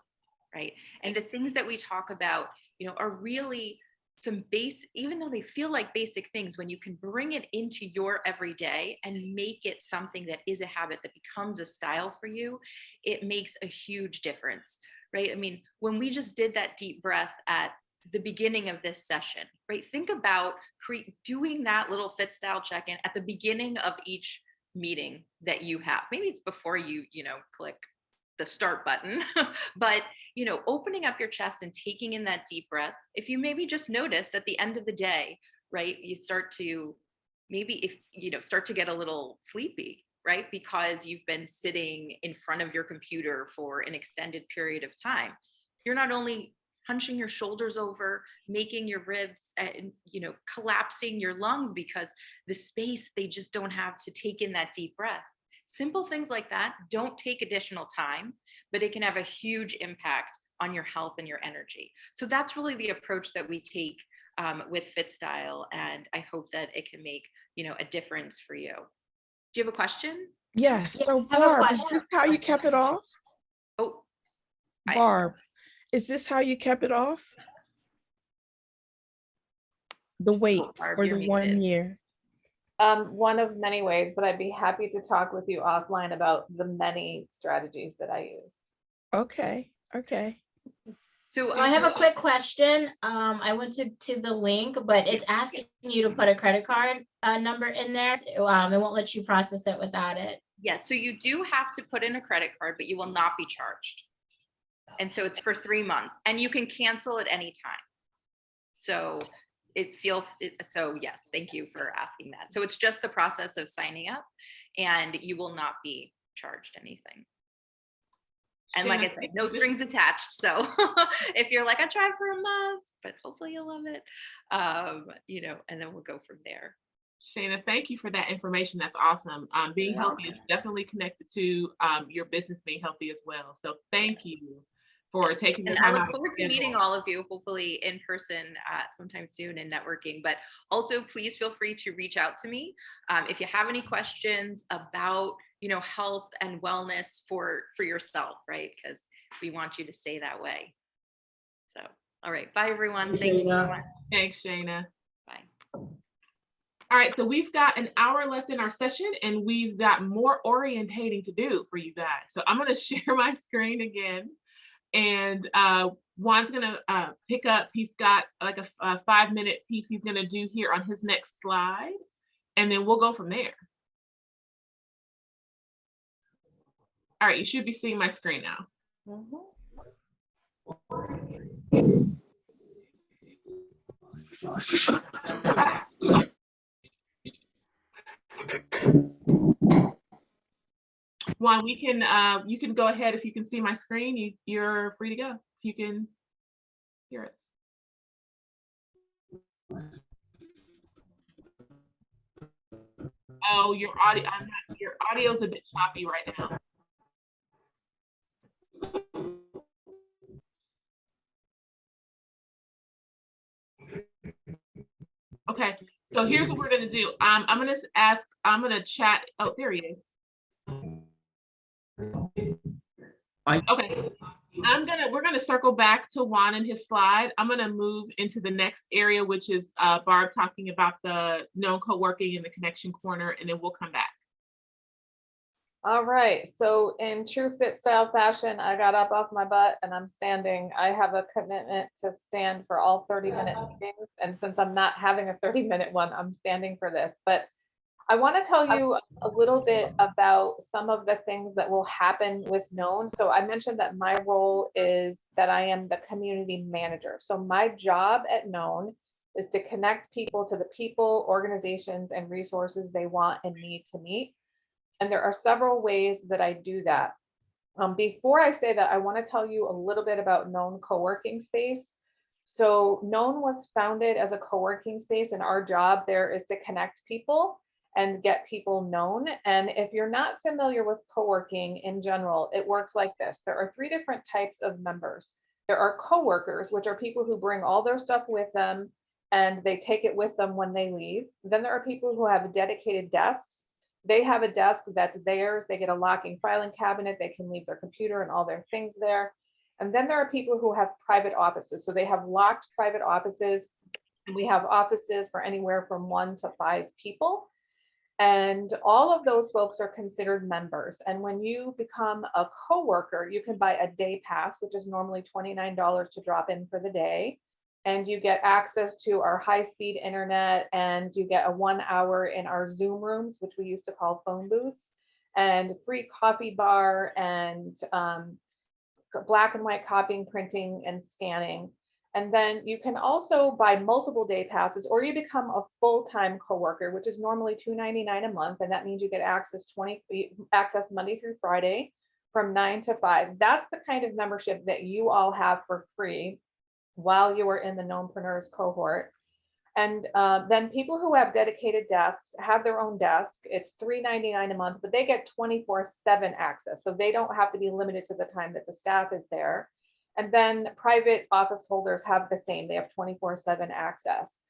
right? And the things that we talk about, are really some even though they feel like basic things, when you can bring it into your everyday and make it something that is a habit that becomes a style for you, it makes a huge difference, right? I mean, when we just did that deep breath at the beginning of this session, right? Think about doing that little fit style check-in at the beginning of each meeting that you have. Maybe it's before you, click the start button, but opening up your chest and taking in that deep breath. If you maybe just notice at the end of the day, right, you start to start to get a little sleepy, right? Because you've been sitting in front of your computer for an extended period of time. You're not only hunching your shoulders over, making your ribs, and collapsing your lungs because the space they just don't have to take in that deep breath. Simple things like that don't take additional time, but it can have a huge impact on your health and your energy. So that's really the approach that we take with FitStyle, and I hope that it can make a difference for you. Do you have a question? Yes. Yeah, So I have a Barb, is question. this how you kept it off? Oh, Barb, is this how you kept it off? The weight Barb, for you're the 1 muted. year? One of many ways, but I'd be happy to talk with you offline about the many strategies that I use. Okay. So I have a quick question. I went to the link, but it's asking you to put a credit card number in there. It won't let you process it without it. yes, so you do have to put in a credit card, but you will not be charged. And so it's for 3 months and you can cancel at any time. So so yes, thank you for asking that. So it's just the process of signing up and you will not be charged anything. And like I said, no strings attached. So if you're like, I tried for a month, but hopefully you'll love it, and then we'll go from there. Shayna, thank you for that information. That's awesome. Being healthy is definitely connected to your business being healthy as well. So thank you for taking the And time I out. look forward to meeting all of you, hopefully in person sometime soon and networking. But also, please feel free to reach out to me if you have any questions about health and wellness for yourself, right? Because we want you to stay that way. So, all right, bye everyone. Thank you so much. Thanks, Shayna. Bye. All right, so we've got an hour left in our session and we've got more orientating to do for you guys. So I'm going to share my screen again. And Juan's gonna pick up, he's got like a 5-minute piece he's gonna do here on his next slide, and then we'll go from there. All right, you should be seeing my screen now. Juan, we can you can go ahead if you can see my screen. You're free to go. If you can hear it. Oh, your audio's a bit choppy right now. Okay, so here's what we're gonna do. I'm gonna chat. Oh, there he is. Okay, we're gonna circle back to Juan and his slide. I'm gonna move into the next area, which is Barb talking about the known co-working in the connection corner, and then we'll come back. All right, so in true fit style fashion, I got up off my butt and I'm standing. I have a commitment to stand for all 30-minute meetings. And since I'm not having a 30-minute one, I'm standing for this. But I want to tell you a little bit about some of the things that will happen with Known. So I mentioned that my role is that I am the community manager. So my job at Known is to connect people to the people, organizations, and resources they want and need to meet. And there are several ways that I do that. Before I say that, I want to tell you a little bit about Known Co-working Space. So Known was founded as a co-working space, and our job there is to connect people and get people known. And if you're not familiar with co-working in general, it works like this. There are 3 different types of members. There are co-workers, which are people who bring all their stuff with them and they take it with them when they leave. Then there are people who have dedicated desks. They have a desk that's theirs. They get a locking filing cabinet. They can leave their computer and all their things there. And then there are people who have private offices. So they have locked private offices. And we have offices for anywhere from 1 to 5 people. And all of those folks are considered members. And when you become a coworker, you can buy a day pass, which is normally $29 to drop in for the day. And you get access to our high-speed internet, and you get a 1 hour in our Zoom rooms, which we used to call phone booths, and free coffee bar, and black and white copying, printing, and scanning. And then you can also buy multiple day passes, or you become a full-time coworker, which is normally $2.99 a month. And that means you get access Monday through Friday from 9 to 5. That's the kind of membership that you all have for free while you are in the KNOWNpreneurs cohort. And then people who have dedicated desks have their own desk. It's $3.99 a month, but they get 24/7 access. So they don't have to be limited to the time that the staff is there. And then private office holders have the same. They have 24/7 access.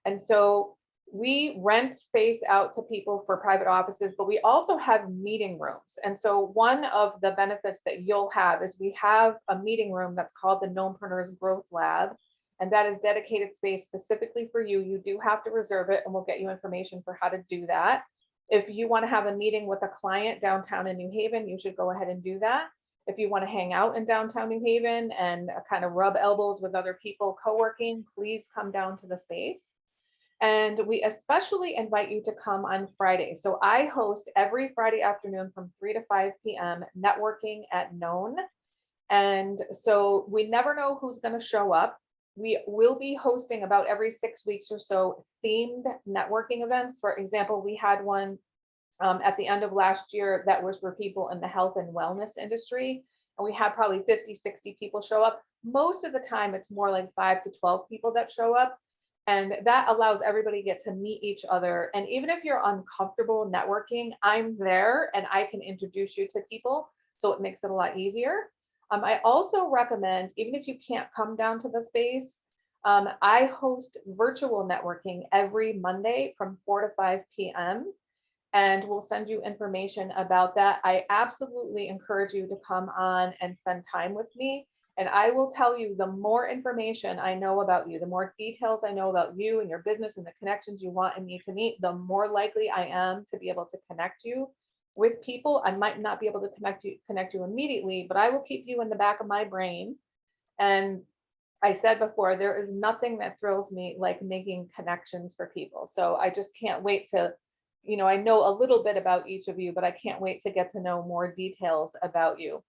And so we rent space out to people for private offices, but we also have meeting rooms. And so one of the benefits that you'll have is we have a meeting room that's called the KNOWNpreneurs Growth Lab. And that is dedicated space specifically for you. You do have to reserve it, and we'll get you information for how to do that. If you want to have a meeting with a client downtown in New Haven, you should go ahead and do that. If you want to hang out in downtown New Haven and kind of rub elbows with other people co-working, please come down to the space. And we especially invite you to come on Friday. So I host every Friday afternoon from 3 to 5 p.m. networking at Known. And so we never know who's going to show up. We will be hosting about every 6 weeks or so themed networking events. For example, we had one at the end of last year that was for people in the health and wellness industry. And we had probably 50, 60 people show up. Most of the time, it's more like 5 to 12 people that show up. And that allows everybody to get to meet each other. And even if you're uncomfortable networking, I'm there and I can introduce you to people. So it makes it a lot easier. I also recommend, even if you can't come down to the space, I host virtual networking every Monday from 4 to 5 p.m. And we'll send you information about that. I absolutely encourage you to come on and spend time with me. And I will tell you, the more information I know about you, the more details I know about you and your business and the connections you want me to meet, the more likely I am to be able to connect you with people. I might not be able to connect you immediately, but I will keep you in the back of my brain. And I said before, there is nothing that thrills me like making connections for people. So I just can't wait to, I know a little bit about each of you, but I can't wait to get to know more details about you.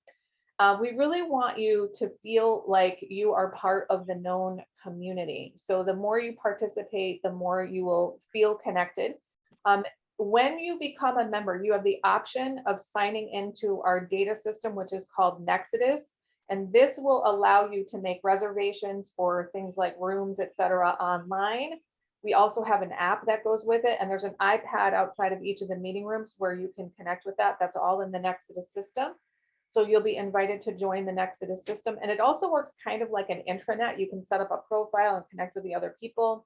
We really want you to feel like you are part of the Known community. So the more you participate, the more you will feel connected. When you become a member, you have the option of signing into our data system, which is called Nexus. And this will allow you to make reservations for things like rooms, etc., online. We also have an app that goes with it, and there's an iPad outside of each of the meeting rooms where you can connect with that. That's all in the Nexus system. So you'll be invited to join the Nexus system. And it also works kind of like an intranet. You can set up a profile and connect with the other people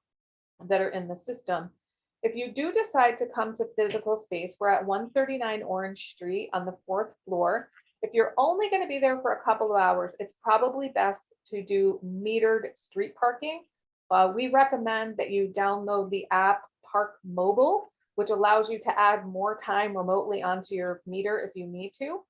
that are in the system. If you do decide to come to physical space, we're at 139 Orange Street on the 4th floor. If you're only going to be there for a couple of hours, it's probably best to do metered street parking. We recommend that you download the app Park Mobile, which allows you to add more time remotely onto your meter if you need to.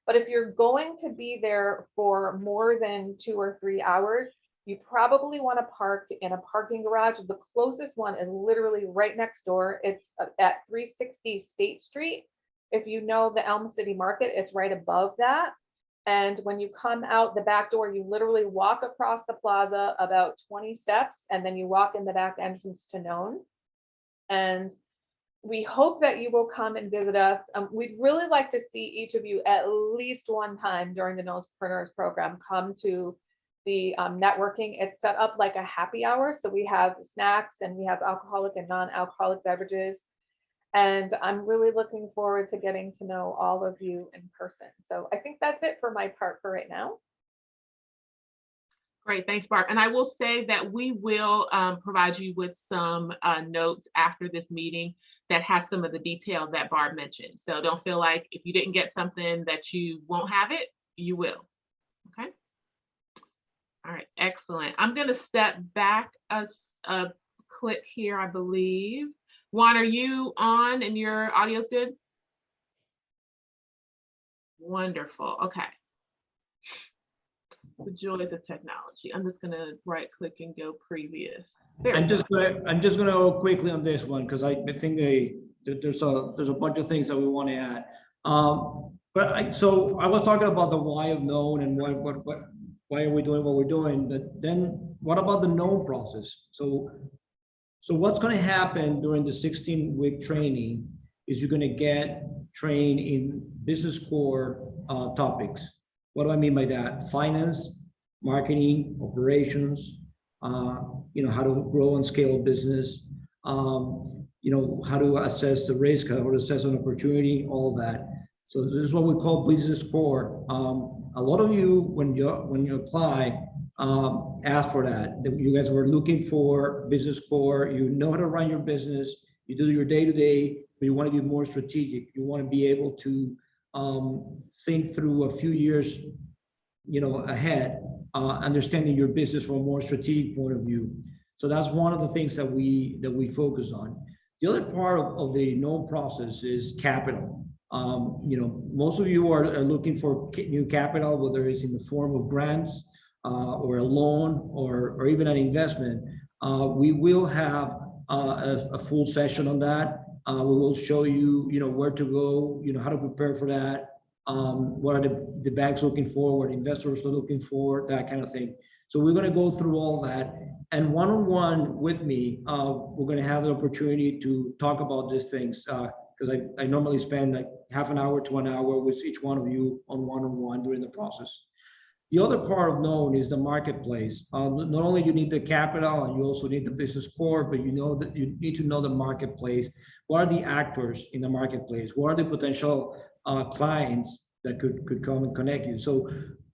But if you're going to be there for more than 2 or 3 hours, you probably want to park in a parking garage. The closest one is literally right next door. It's at 360 State Street. If you know the Elm City Market, it's right above that. And when you come out the back door, you literally walk across the plaza about 20 steps, and then you walk in the back entrance to Known. And we hope that you will come and visit us. We'd really like to see each of you at least one time during the KNOWNpreneurs program come to the networking. It's set up like a happy hour. So we have snacks and we have alcoholic and non-alcoholic beverages. And I'm really looking forward to getting to know all of you in person. So I think that's it for my part for right now. Great, thanks, Barb. And I will say that we will provide you with some notes after this meeting that has some of the detail that Barb mentioned. So don't feel like if you didn't get something that you won't have it, you will. Okay. All right, excellent. I'm going to step back a click here, I believe. Juan, are you on and your audio's good? Wonderful. Okay. The joys of technology. I'm just going to right click and go previous. I'm just gonna go quickly on this one because I think there's a bunch of things that we want to add. So I was talking about the why of known and why are we doing what we're doing, but then what about the known process? So what's going to happen during the 16-week training is you're going to get trained in business core topics. What do I mean by that? Finance, marketing, operations, how to grow and scale a business, how to assess the risk, how to assess an opportunity, all that. So this is what we call business core. A lot of you, when you apply, ask for that. You guys were looking for business core. You know how to run your business. You do your day-to-day, but you want to be more strategic. You want to be able to think through a few years, ahead, understanding your business from a more strategic point of view. So that's one of the things that we focus on. The other part of the known process is capital. Most of you are looking for new capital, whether it's in the form of grants or a loan or even an investment. We will have a full session on that. We will show you, where to go, how to prepare for that. What are the banks looking for, what investors are looking for, that kind of thing. So we're going to go through all that. And one-on-one with me, we're going to have the opportunity to talk about these things because I normally spend like half an hour to an hour with each one of you on one-on-one during the process. The other part of known is the marketplace. Not only you need the capital and you also need the business core, but you need to know the marketplace. What are the actors in the marketplace? What are the potential clients that could come and connect you? So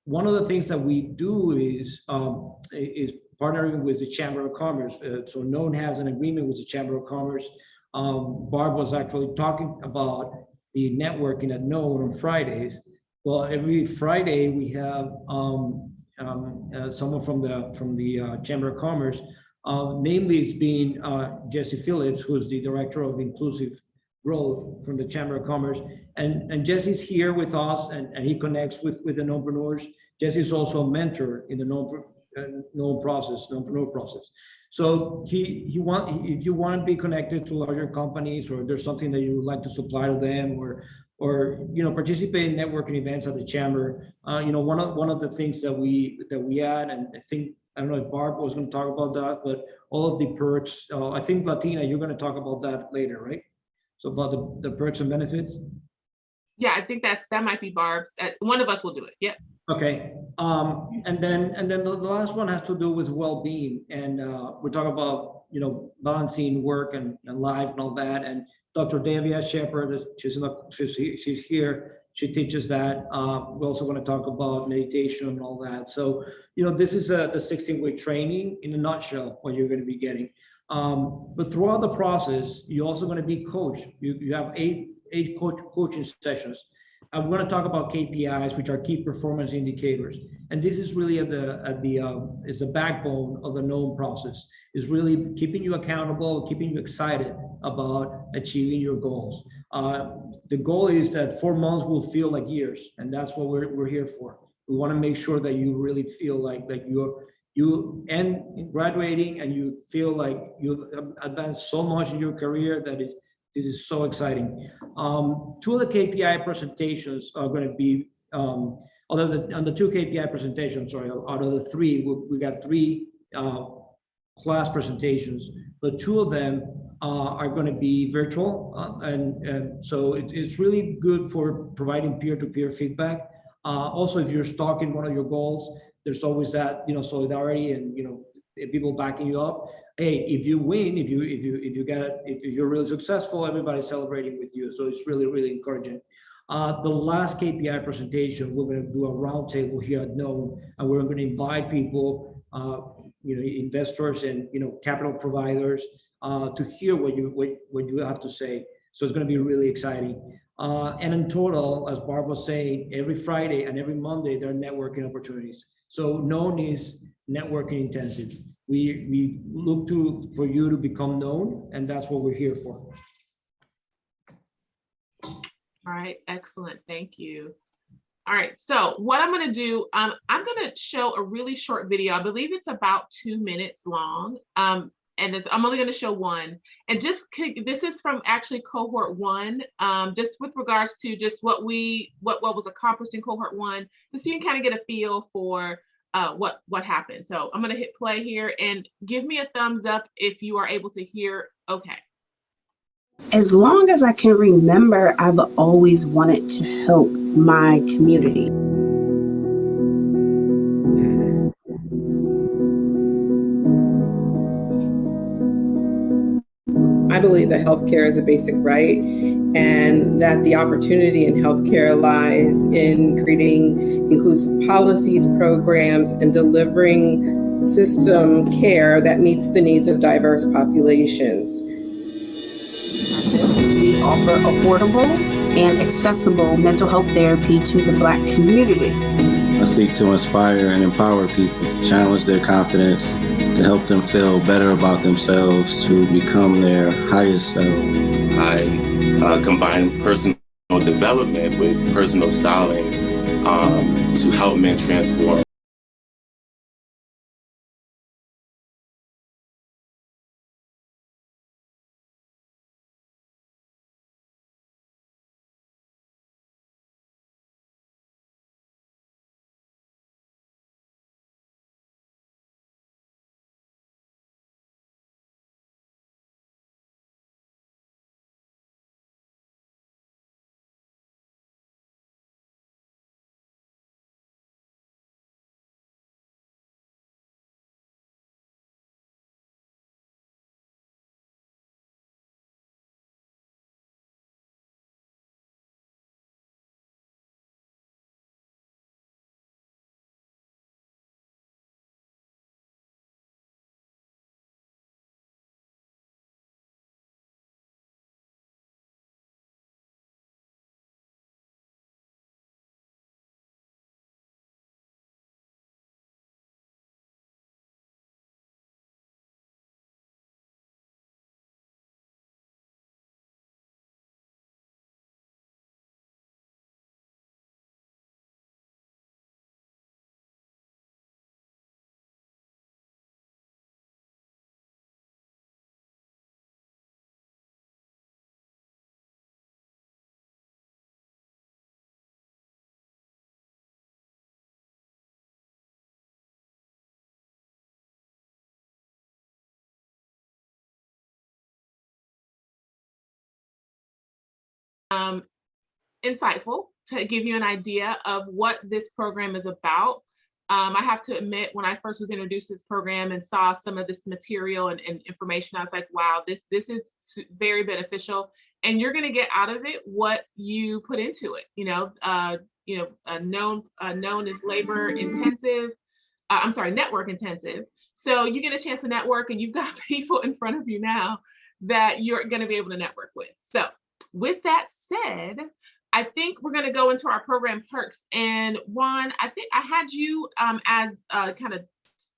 one of the things that we do is partnering with the Chamber of Commerce. So known has an agreement with the Chamber of Commerce. Barb was actually talking about the networking at known on Fridays. Well, every Friday we have someone from the Chamber of Commerce. Namely, it's been Jesse Phillips, who's the Director of Inclusive Growth from the Chamber of Commerce. And Jesse's here with us and he connects with the KNOWNpreneurs. Jesse's also a mentor in the KNOWNpreneur process. So if you want to be connected to larger companies, or there's something that you would like to supply to them, or participate in networking events at the Chamber, one of the things that we add, and I don't know if Barb was going to talk about that, but all of the perks. I think Latina, you're going to talk about that later, right? So about the perks and benefits. Yeah, I think that might be Barb's. One of us will do it. Yep. Okay. And then the last one has to do with well-being, and we're talking about balancing work and life and all that. And Dr. Davia Shepard, she's here. She teaches that. We're also going to talk about meditation and all that. So this is the 16-week training in a nutshell what you're going to be getting. But throughout the process, you're also going to be coached. You have eight coaching sessions. I'm going to talk about KPIs, which are key performance indicators. And this is really is the backbone of the known process, is really keeping you accountable, keeping you excited about achieving your goals. The goal is that 4 months will feel like years, and that's what we're here for. We want to make sure that you really feel like you end graduating and you feel like you've advanced so much in your career that this is so exciting. 2 of the KPI presentations are going to be, on the 2 KPI presentations, sorry, out of the 3, we got 3 class presentations, but two of them are going to be virtual, and so it's really good for providing peer-to-peer feedback. Also, if you're stuck in one of your goals, there's always that, you know, solidarity and, you know, people backing you up. Hey, if you win, if you're really successful, everybody's celebrating with you. So it's really, really encouraging. The last KPI presentation, we're going to do a roundtable here at Known, and we're going to invite people, you know, investors and, you know, capital providers, to hear what you have to say. So it's going to be really exciting. And in total, as Barb was saying, every Friday and every Monday, there are networking opportunities. So Known is networking intensive. We look for you to become known, and that's what we're here for. All right, excellent, thank you. All right, so what I'm gonna do, I'm gonna show a really short video. I believe it's about 2 minutes long. And I'm only gonna show one. And just, this is from actually cohort 1, just with regards to just what was accomplished in cohort 1, just so you can kind of get a feel for what happened. So I'm gonna hit play here and give me a thumbs up if you are able to hear okay. As long as I can remember, I've always wanted to help my community. I believe that healthcare is a basic right, and that the opportunity in healthcare lies in creating inclusive policies, programs, and delivering system care that meets the needs of diverse populations. We offer affordable and accessible mental health therapy to the Black community. I seek to inspire and empower people to challenge their confidence, to help them feel better about themselves, to become their highest self. I combine personal development with personal styling to help men transform. Insightful to give you an idea of what this program is about. I have to admit, when I first was introduced to this program and saw some of this material and information, I was like, wow, this is very beneficial. And you're going to get out of it what you put into it. Known is labor intensive. I'm sorry, network intensive. So you get a chance to network, and you've got people in front of you now that you're going to be able to network with. So with that said, I think we're going to go into our program perks. And Juan, I think I had you as kind of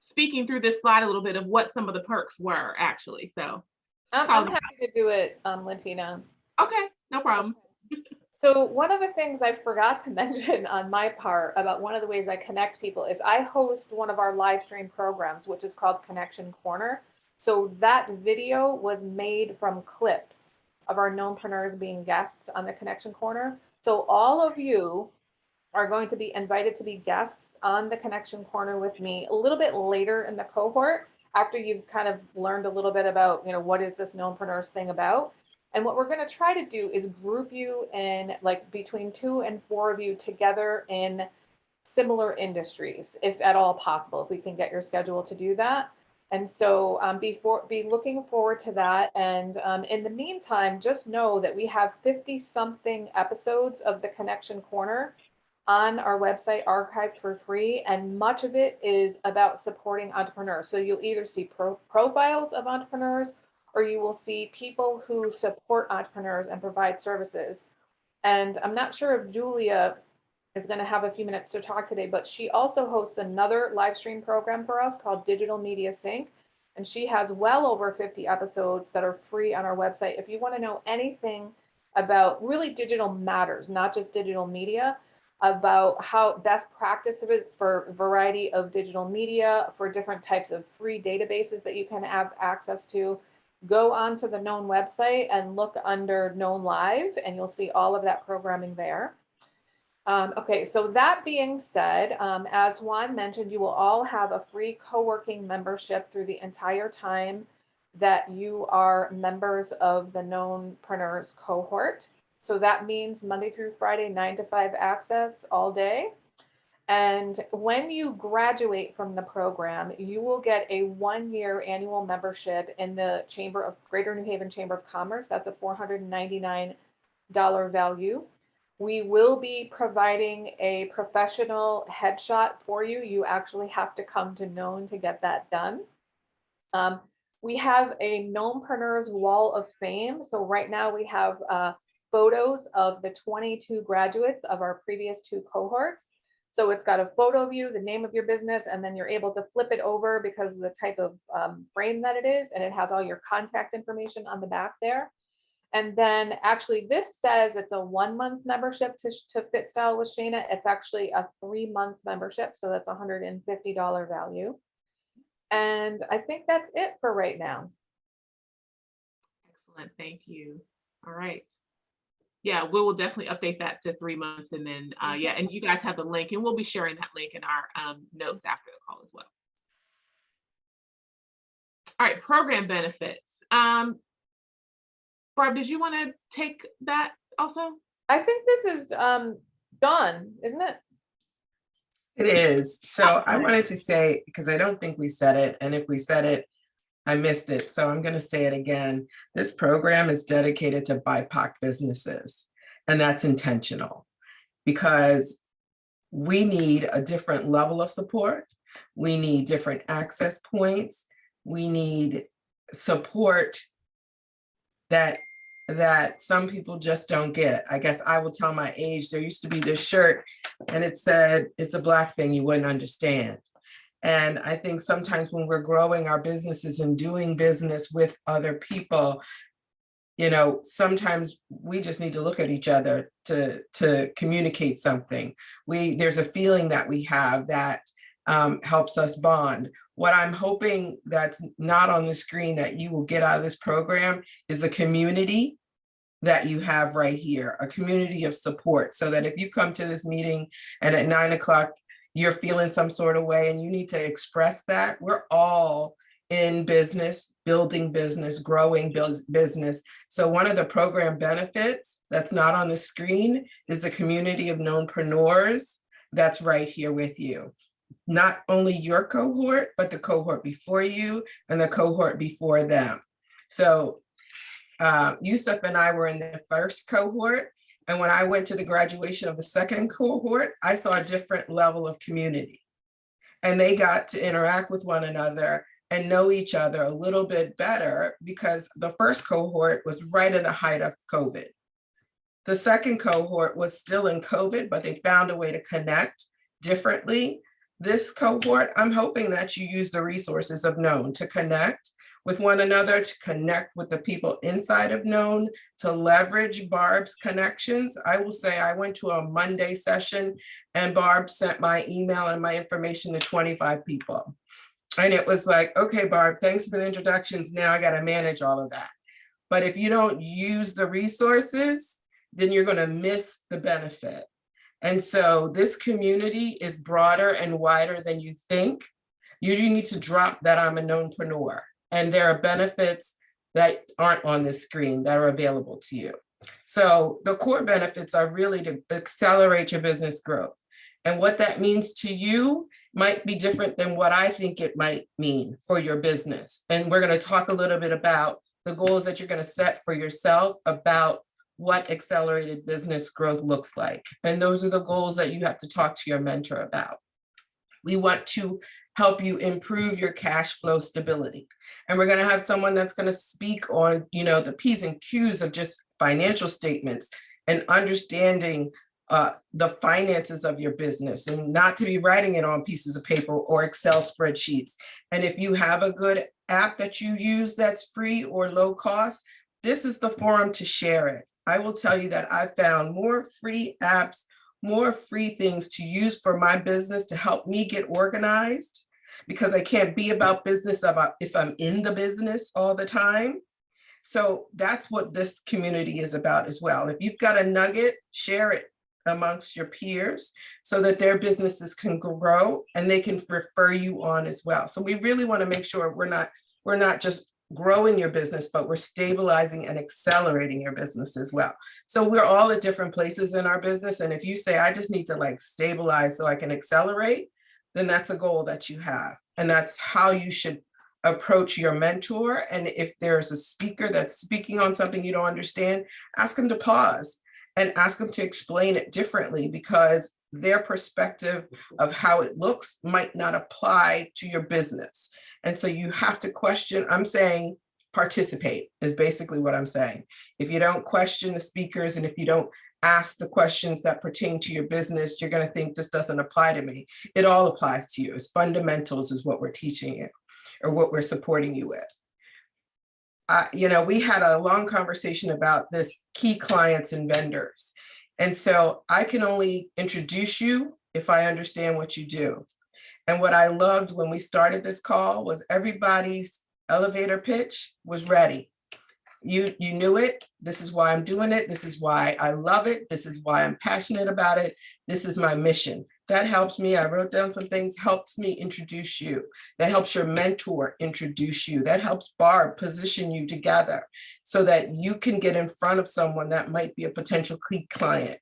speaking through this slide a little bit of what some of the perks were actually. So I'm happy to do it, Lentina. Okay, no problem. So one of the things I forgot to mention on my part about one of the ways I connect people is I host one of our live stream programs, which is called Connection Corner. So that video was made from clips of our Knownnpreneurs being guests on the Connection Corner. So all of you are going to be invited to be guests on the Connection Corner with me a little bit later in the cohort. after you've kind of learned a little bit about, what is this Knownnpreneurs thing about. And what we're going to try to do is group you in, like, between 2 and 4 of you together in similar industries, if at all possible, if we can get your schedule to do that. And so be looking forward to that. And in the meantime, just know that we have 50 something episodes of the Connection Corner on our website, archived for free, and much of it is about supporting entrepreneurs. So you'll either see profiles of entrepreneurs, or you will see people who support entrepreneurs and provide services. And I'm not sure if Julia is going to have a few minutes to talk today, but she also hosts another live stream program for us called Digital Media Sync. And she has well over 50 episodes that are free on our website. If you want to know anything about really digital matters, not just digital media, about how best practices for a variety of digital media, for different types of free databases that you can have access to, go onto the Known website and look under Known Live, and you'll see all of that programming there. Okay, so that being said, as Juan mentioned, you will all have a free co-working membership through the entire time that you are members of the Knownnpreneurs cohort. So that means Monday through Friday, 9 to 5 access all day. And when you graduate from the program, you will get a 1-year annual membership in the Greater New Haven Chamber of Commerce. That's a $499 value. We will be providing a professional headshot for you. You actually have to come to Known to get that done. We have a Knownnpreneurs Wall of Fame. So right now we have photos of the 22 graduates of our previous 2 cohorts. So it's got a photo of you, the name of your business, and then you're able to flip it over because of the type of frame that it is. And it has all your contact information on the back there. And then actually this says it's a 1-month membership to Fit Style with Shayna. It's actually a 3-month membership. So that's $150 value. And I think that's it for right now. Excellent, thank you. All right. Yeah, we will definitely update that to 3 months, and then yeah, and you guys have the link, and we'll be sharing that link in our notes after the call as well. All right, program benefits. Barb, did you want to take that also? I think this is done, isn't it? It is. So I wanted to say, because I don't think we said it, and if we said it, I missed it. So I'm going to say it again. This program is dedicated to BIPOC businesses, and that's intentional because we need a different level of support. We need different access points. We need support that some people just don't get. I guess I will tell my age. There used to be this shirt and it said, it's a Black thing you wouldn't understand. And I think sometimes when we're growing our businesses and doing business with other people, sometimes we just need to look at each other to communicate something. There's a feeling that we have that helps us bond. What I'm hoping that's not on the screen that you will get out of this program is a community that you have right here, a community of support, so that if you come to this meeting and at 9 o'clock, you're feeling some sort of way and you need to express that. We're all in business, building business, growing business. So one of the program benefits that's not on the screen is the community of Knownnpreneurs that's right here with you. Not only your cohort, but the cohort before you and the cohort before them. So Yusuf and I were in the first cohort. And when I went to the graduation of the second cohort, I saw a different level of community. And they got to interact with one another and know each other a little bit better because the first cohort was right at the height of COVID. The second cohort was still in COVID, but they found a way to connect differently. This cohort, I'm hoping that you use the resources of Known to connect with one another, to connect with the people inside of Known, to leverage Barb's connections. I will say I went to a Monday session and Barb sent my email and my information to 25 people. And it was like, okay, Barb, thanks for the introductions. Now I got to manage all of that. But if you don't use the resources, then you're going to miss the benefit. And so this community is broader and wider than you think. You need to drop that I'm a knownpreneur. And there are benefits that aren't on this screen that are available to you. So the core benefits are really to accelerate your business growth. And what that means to you might be different than what I think it might mean for your business. And we're going to talk a little bit about the goals that you're going to set for yourself about what accelerated business growth looks like. And those are the goals that you have to talk to your mentor about. We want to help you improve your cash flow stability. And we're going to have someone that's going to speak on, the P's and Q's of just financial statements and understanding the finances of your business, and not to be writing it on pieces of paper or Excel spreadsheets. And if you have a good app that you use that's free or low cost, this is the forum to share it. I will tell you that I found more free apps, more free things to use for my business to help me get organized, because I can't be about business if I'm in the business all the time. So that's what this community is about as well. If you've got a nugget, share it amongst your peers so that their businesses can grow and they can refer you on as well. So we really want to make sure we're not just growing your business, but we're stabilizing and accelerating your business as well. So we're all at different places in our business. And if you say, I just need to stabilize so I can accelerate, then that's a goal that you have. And that's how you should approach your mentor. And if there's a speaker that's speaking on something you don't understand, ask them to pause and ask them to explain it differently, because their perspective of how it looks might not apply to your business. And so you have to question. I'm saying participate is basically what I'm saying. If you don't question the speakers and if you don't ask the questions that pertain to your business, you're going to think this doesn't apply to me. It all applies to you. It's fundamentals is what we're teaching you or what we're supporting you with. We had a long conversation about this key clients and vendors. And so I can only introduce you if I understand what you do. And what I loved when we started this call was everybody's elevator pitch was ready. You knew it. This is why I'm doing it. This is why I love it. This is why I'm passionate about it. This is my mission. That helps me. I wrote down some things, helps me introduce you. That helps your mentor introduce you. That helps Barb position you together so that you can get in front of someone that might be a potential key client.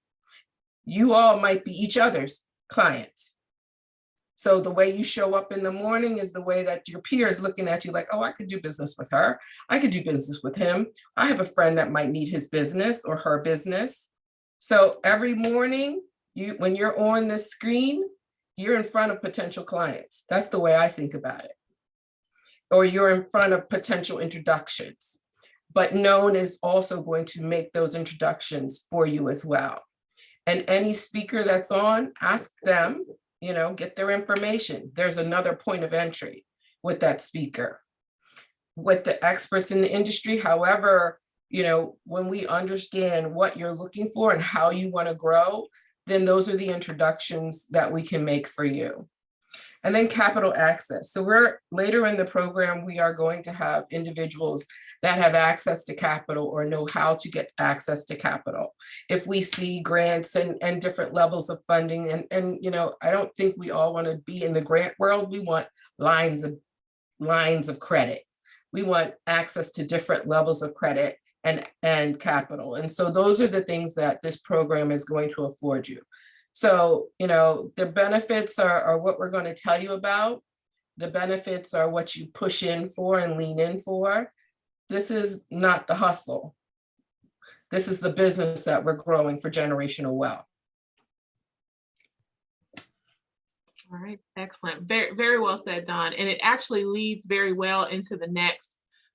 You all might be each other's clients. So the way you show up in the morning is the way that your peer is looking at you like, oh, I could do business with her. I could do business with him. I have a friend that might need his business or her business. So every morning, when you're on this screen, you're in front of potential clients. That's the way I think about it. Or you're in front of potential introductions. But Known is also going to make those introductions for you as well. And any speaker that's on, ask them, get their information. There's another point of entry with that speaker. With the experts in the industry, however, when we understand what you're looking for and how you want to grow, then those are the introductions that we can make for you. And then capital access. So later in the program, we are going to have individuals that have access to capital or know how to get access to capital. If we see grants and different levels of funding, and I don't think we all want to be in the grant world. We want lines of credit. We want access to different levels of credit and capital. And so those are the things that this program is going to afford you. So, the benefits are what we're going to tell you about. The benefits are what you push in for and lean in for. This is not the hustle. This is the business that we're growing for generational wealth. All right, excellent. Very, very well said, Dawn. And it actually leads very well into the next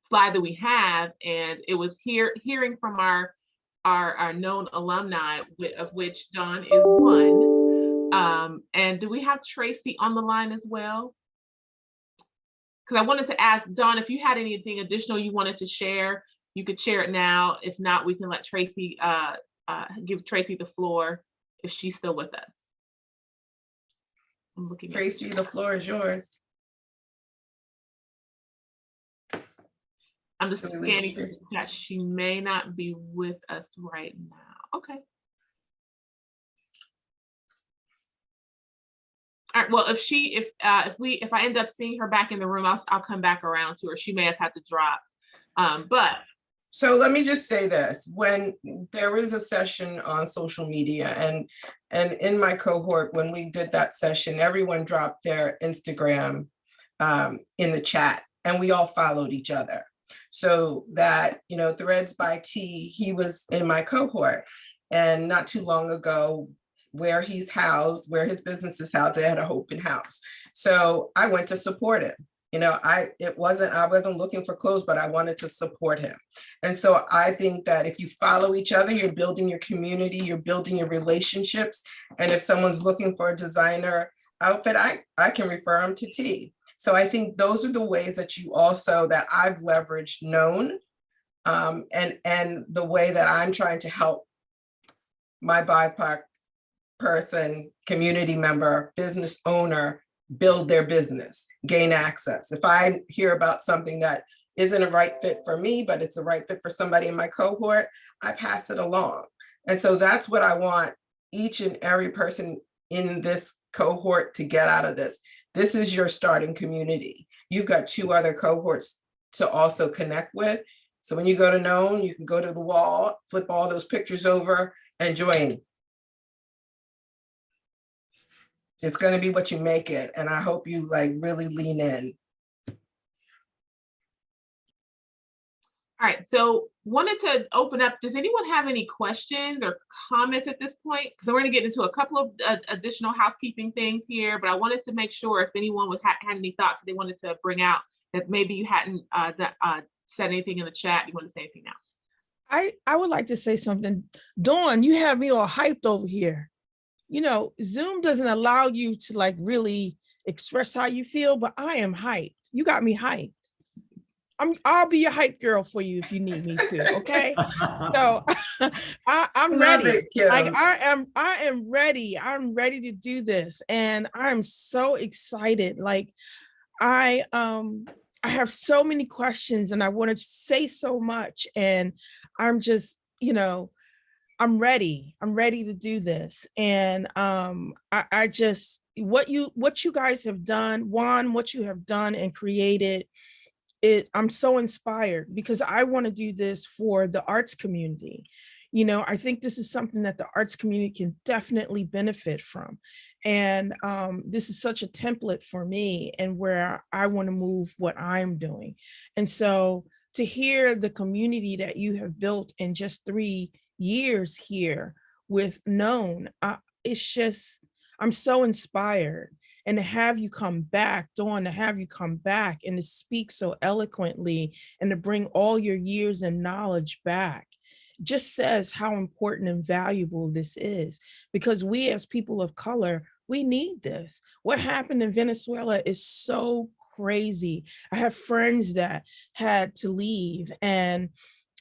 slide that we have. And it was hearing from our known alumni, of which Dawn is one. And do we have Tracy on the line as well? Because I wanted to ask Dawn, if you had anything additional you wanted to share, you could share it now. If not, we can let Tracy, give Tracy the floor if she's still with us. I'm looking. Tracy, the floor is yours. I'm just scanning through the chat. She may not be with us right now. Okay. All right, well, if I end up seeing her back in the room, I'll come back around to her. She may have had to drop. But so let me just say this, when there is a session on social media and in my cohort, when we did that session, everyone dropped their Instagram in the chat and we all followed each other. So that, Threads by T, he was in my cohort, and not too long ago, where he's housed, where his business is housed, they had an open house. So I went to support him. I wasn't looking for clothes, but I wanted to support him. And so I think that if you follow each other, you're building your community, you're building your relationships. And if someone's looking for a designer outfit, I can refer them to T. So I think those are the ways that I've leveraged Known, and the way that I'm trying to help my BIPOC person, community member, business owner build their business, gain access. If I hear about something that isn't a right fit for me, but it's a right fit for somebody in my cohort, I pass it along. And so that's what I want each and every person in this cohort to get out of this. This is your starting community. You've got 2 other cohorts to also connect with. So when you go to Known, you can go to the wall, flip all those pictures over and join. It's going to be what you make it. And I hope you really lean in. all right, so wanted to open up. Does anyone have any questions or comments at this point? Because we're going to get into a couple of additional housekeeping things here, but I wanted to make sure if anyone had any thoughts that they wanted to bring out that maybe you hadn't said anything in the chat, you want to say anything now? I would like to say something. Dawn, you have me all hyped over here. Zoom doesn't allow you to really express how you feel, but I am hyped. You got me hyped. I'll be your hype girl for you if you need me to. Okay. So I'm ready. I am ready. I'm ready to do this. And I'm so excited. I have so many questions and I want to say so much. And I'm just, I'm ready. I'm ready to do this. And I just, what you guys have done, Juan, what you have done and created, I'm so inspired because I want to do this for the arts community. I think this is something that the arts community can definitely benefit from. And this is such a template for me and where I want to move what I'm doing. And so to hear the community that you have built in just 3 years here with Known, it's just, I'm so inspired. And to have you come back, Dawn, to have you come back and to speak so eloquently and to bring all your years and knowledge back just says how important and valuable this is, because we as people of color, we need this. What happened in Venezuela is so crazy. I have friends that had to leave, and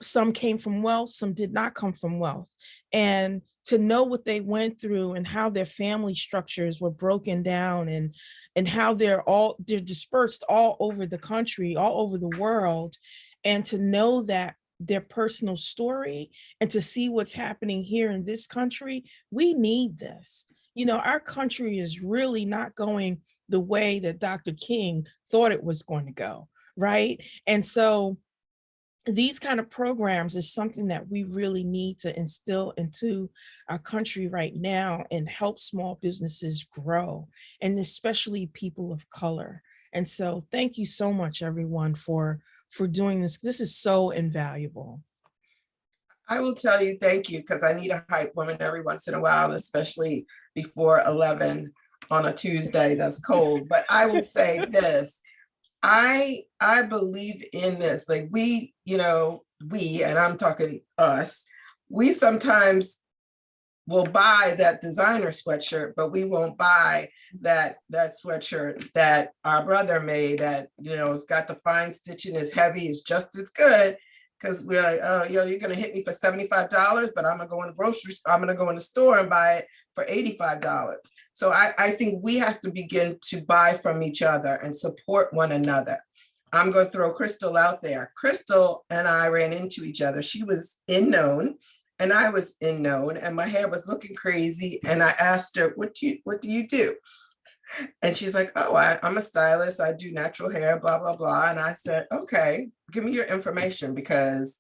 some came from wealth, some did not come from wealth. And to know what they went through and how their family structures were broken down and how they're dispersed all over the country, all over the world. And to know that their personal story and to see what's happening here in this country, we need this. Our country is really not going the way that Dr. King thought it was going to go, right? And so these kind of programs is something that we really need to instill into our country right now and help small businesses grow, and especially people of color. And so thank you so much, everyone, for doing this. This is so invaluable. I will tell you thank you, because I need a hype woman every once in a while, especially before 11 on a Tuesday that's cold. But I will say this. I believe in this. We, and I'm talking us, we sometimes will buy that designer sweatshirt, but we won't buy that sweatshirt that our brother made that, it's got the fine stitching, is heavy, is just as good. Because we're like, oh, you're going to hit me for $75, but I'm going to go in the grocery store, I'm going to go in the store and buy it for $85. So I think we have to begin to buy from each other and support one another. I'm going to throw Crystal out there. Crystal and I ran into each other. She was in Known and I was in Known, and my hair was looking crazy. And I asked her, what do you do? And she's like, oh, I'm a stylist. I do natural hair, blah, blah, blah. And I said, okay, give me your information because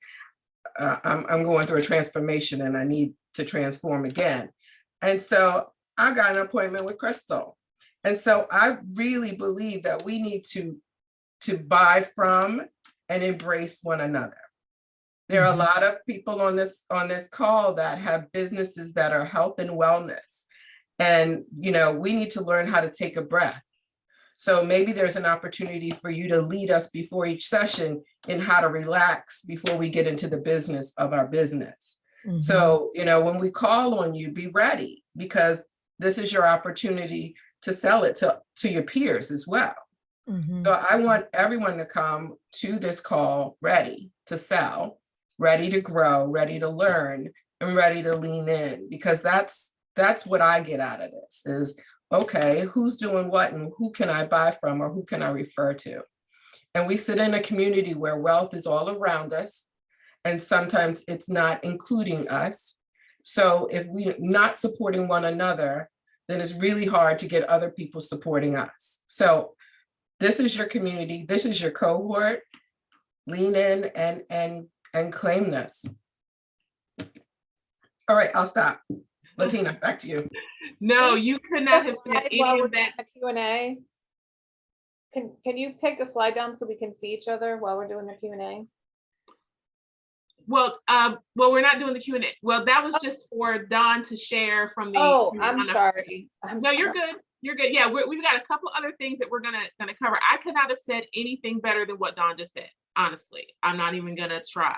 I'm going through a transformation and I need to transform again. And so I got an appointment with Crystal. And so I really believe that we need to buy from and embrace one another. There are a lot of people on this call that have businesses that are health and wellness. And, you know, we need to learn how to take a breath. So maybe there's an opportunity for you to lead us before each session in how to relax before we get into the business of our business. So, you know, when we call on you, be ready, because this is your opportunity to sell it to your peers as well. So I want everyone to come to this call ready to sell, ready to grow, ready to learn, and ready to lean in, because that's what I get out of this is, okay, who's doing what and who can I buy from or who can I refer to? And we sit in a community where wealth is all around us, and sometimes it's not including us. So if we're not supporting one another, then it's really hard to get other people supporting us. So this is your community, this is your cohort. Lean in and claim this. All right, I'll stop. Latina, back to you. No, you could not have said any While we're of that. doing the Q&A, can you take the slide down so we can see each other while we're doing the Q&A? Well, we're not doing the Q&A. Well, that was just for Dawn to share from the. Oh, from the I'm sorry. No, you're good. You're good. Yeah, we've got a couple other things that we're gonna cover. I could not have said anything better than what Dawn just said. Honestly, I'm not even gonna try.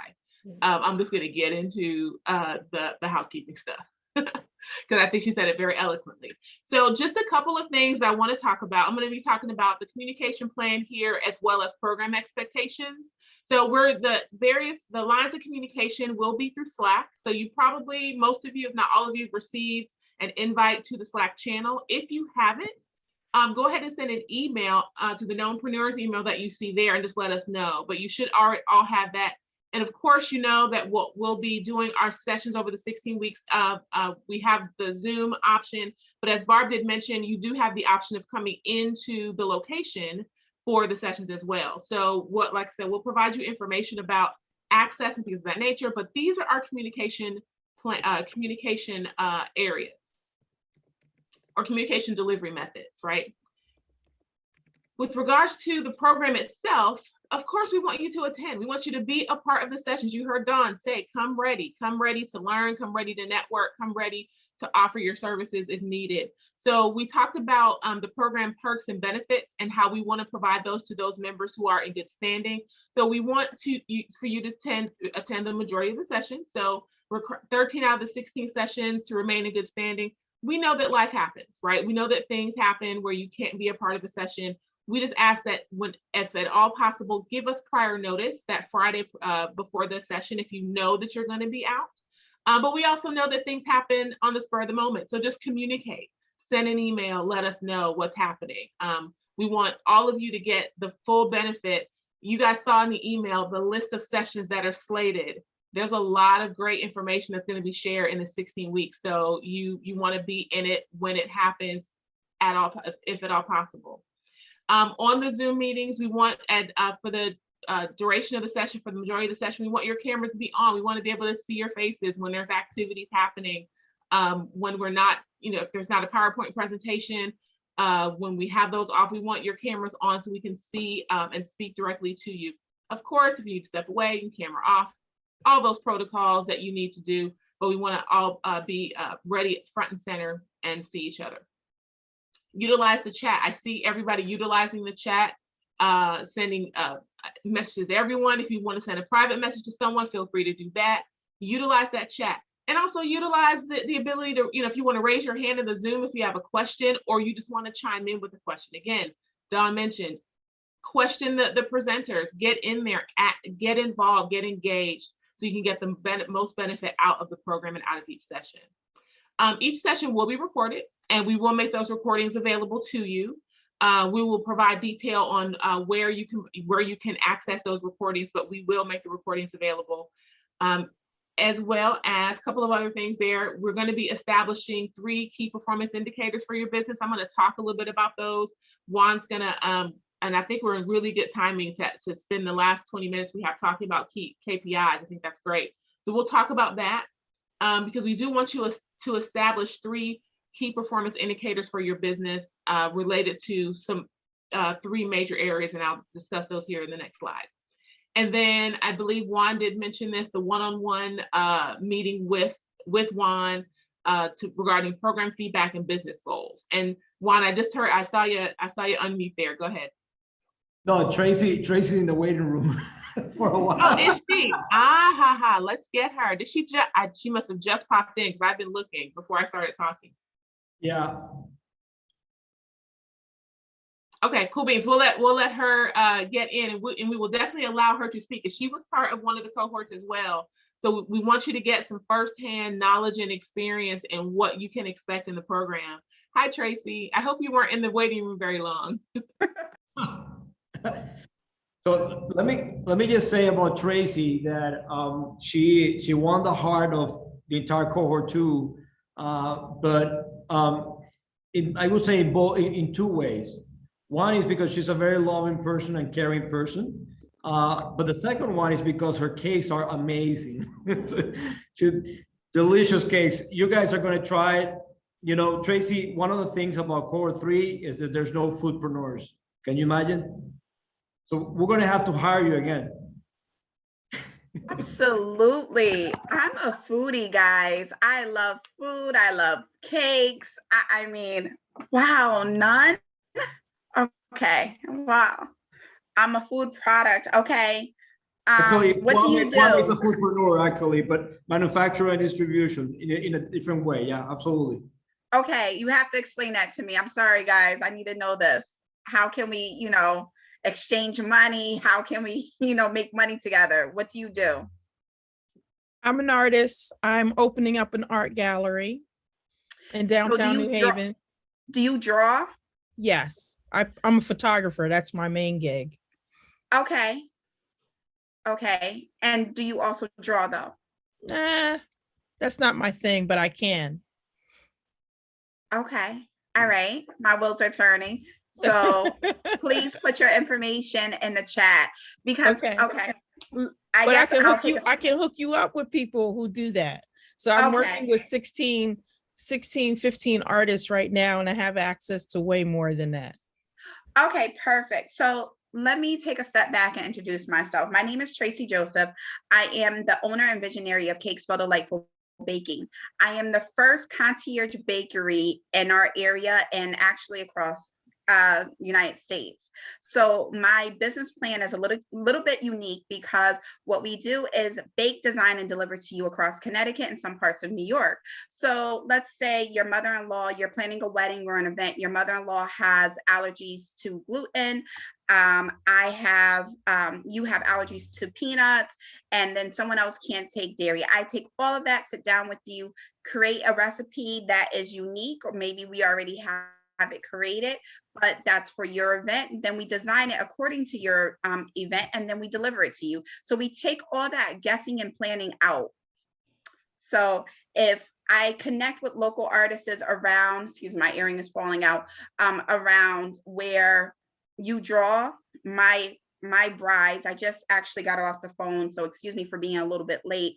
I'm just gonna get into the housekeeping stuff because I think she said it very eloquently. So just a couple of things I want to talk about. I'm going to be talking about the communication plan here as well as program expectations. So the lines of communication will be through Slack. So you probably, most of you, if not all of you, have received an invite to the Slack channel. If you haven't, go ahead and send an email to the KNOWNpreneurs email that you see there and just let us know. But you should already all have that. And of course, you know that we'll be doing our sessions over the 16 weeks. We have the Zoom option, but as Barb did mention, you do have the option of coming into the location for the sessions as well. So like I said, we'll provide you information about access and things of that nature, but these are our communication areas or communication delivery methods, right? With regards to the program itself, of course, we want you to attend. We want you to be a part of the sessions. You heard Dawn say, come ready to learn, come ready to network, come ready to offer your services if needed. So we talked about the program perks and benefits and how we want to provide those to those members who are in good standing. So we want for you to attend the majority of the sessions. So we're 13 out of the 16 sessions to remain in good standing. We know that life happens, right? We know that things happen where you can't be a part of the session. We just ask that if at all possible, give us prior notice that Friday before the session if you know that you're going to be out. But we also know that things happen on the spur of the moment. So just communicate, send an email, let us know what's happening. We want all of you to get the full benefit. You guys saw in the email the list of sessions that are slated. There's a lot of great information that's going to be shared in the 16 weeks. So you want to be in it when it happens at all, if at all possible. On the Zoom meetings, we want for the duration of the session, for the majority of the session, we want your cameras to be on. We want to be able to see your faces when there's activities happening, when we're not, if there's not a PowerPoint presentation, when we have those off, we want your cameras on so we can see and speak directly to you. Of course, if you need to step away, you camera off, all those protocols that you need to do, but we want to all be ready front and center and see each other. Utilize the chat. I see everybody utilizing the chat, sending messages to everyone. If you want to send a private message to someone, feel free to do that. Utilize that chat. And also utilize the ability to, if you want to raise your hand in the Zoom if you have a question, or you just want to chime in with a question. Again, Dawn mentioned, question the presenters, get in there, get involved, get engaged, so you can get the most benefit out of the program and out of each session. Each session will be recorded, and we will make those recordings available to you. We will provide detail on where you can access those recordings, but we will make the recordings available. as well as a couple of other things there. We're going to be establishing 3 key performance indicators for your business. I'm going to talk a little bit about those. Juan's going to, and I think we're in really good timing to spend the last 20 minutes we have talking about key KPIs. I think that's great. So we'll talk about that because we do want you to establish 3 key performance indicators for your business related to some 3 major areas, and I'll discuss those here in the next slide. And then I believe Juan did mention this, the one-on-one meeting with Juan regarding program feedback and business goals. And Juan, I saw you unmute there. Go ahead. No, Tracy's in the waiting room for a while. Oh, is she? Let's get her. Did she just? She must have just popped in because I've been looking before I started talking. Yeah. Okay, cool beans. We'll let her get in, and we will definitely allow her to speak. And she was part of one of the cohorts as well. So we want you to get some firsthand knowledge and experience and what you can expect in the program. Hi, Tracy. I hope you weren't in the waiting room very long. So let me just say about Tracy that she won the heart of the entire cohort too, but I would say in 2 ways. One is because she's a very loving person and caring person, but the second one is because her cakes are amazing. Delicious cakes. You guys are going to try it. You know, Tracy, one of the things about Cohort 3 is that there's no foodpreneurs. Can you imagine? So we're going to have to hire you again. Absolutely. I'm a foodie, guys. I love food. I love cakes. I mean, wow, none? Okay, wow. I'm a food product. Okay. Actually, what do you do? One is a foodpreneur, actually, but manufacturer and distribution in a different way. Yeah, absolutely. Okay, you have to explain that to me. I'm sorry, guys. I need to know this. How can we, exchange money? How can we, make money together? What do you do? I'm an artist. I'm opening up an art gallery in downtown New Haven. Do you draw? Yes, I'm a photographer. That's my main gig. Okay. Okay. And do you also draw though? Nah, that's not my thing, but I can. Okay. All right. My wheels are turning. So please put your information in the chat because, okay. I can hook you up with people who do that. So I'm working with 15 artists right now, and I have access to way more than that. Okay, perfect. So let me take a step back and introduce myself. My name is Tracy Joseph. I am the owner and visionary of Cakes for Delightful Baking. I am the first concierge bakery in our area and actually across United States. So my business plan is a little bit unique because what we do is bake, design, and deliver to you across Connecticut and some parts of New York. So let's say your mother-in-law, you're planning a wedding or an event, your mother-in-law has allergies to gluten. You have allergies to peanuts, and then someone else can't take dairy. I take all of that, sit down with you, create a recipe that is unique, or maybe we already have it created, but that's for your event. Then we design it according to your event, and then we deliver it to you. So we take all that guessing and planning out. So if I connect with local artists around, excuse me, my earring is falling out, around where you draw, my brides, I just actually got off the phone, so excuse me for being a little bit late,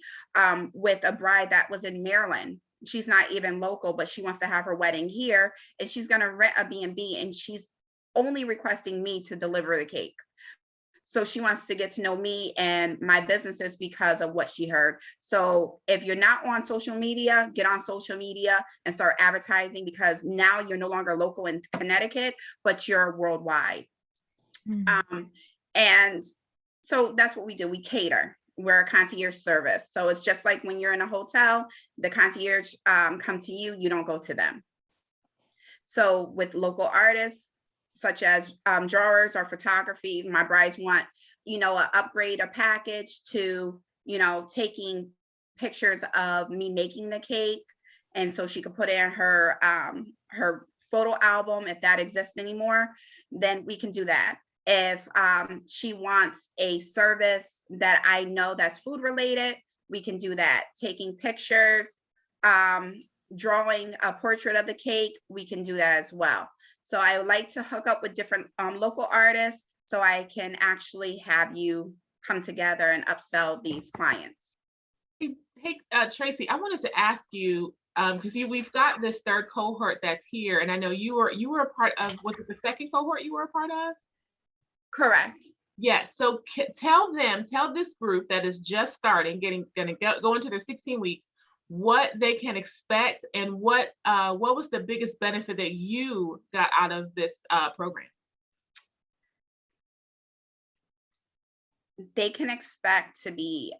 with a bride that was in Maryland. She's not even local, but she wants to have her wedding here, and she's going to rent a B&B, and she's only requesting me to deliver the cake. So she wants to get to know me and my businesses because of what she heard. So if you're not on social media, get on social media and start advertising, because now you're no longer local in Connecticut, but you're worldwide. And so that's what we do. We cater. We're a concierge service. So it's just like when you're in a hotel, the concierge come to you, you don't go to them. So with local artists, such as drawers or photography, my brides want, an upgrade, a package to, taking pictures of me making the cake. And so she could put in her photo album, if that exists anymore, then we can do that. If she wants a service that I know that's food related, we can do that. Taking pictures, drawing a portrait of the cake, we can do that as well. So I would like to hook up with different local artists so I can actually have you come together and upsell these clients. Hey, Tracy, I wanted to ask you, because we've got this third cohort that's here, and I know you were a part of, was it the second cohort you were a part of? Correct. Yes. So tell this group that is just starting, gonna go into their 16 weeks, what they can expect and what was the biggest benefit that you got out of this program? They can expect to be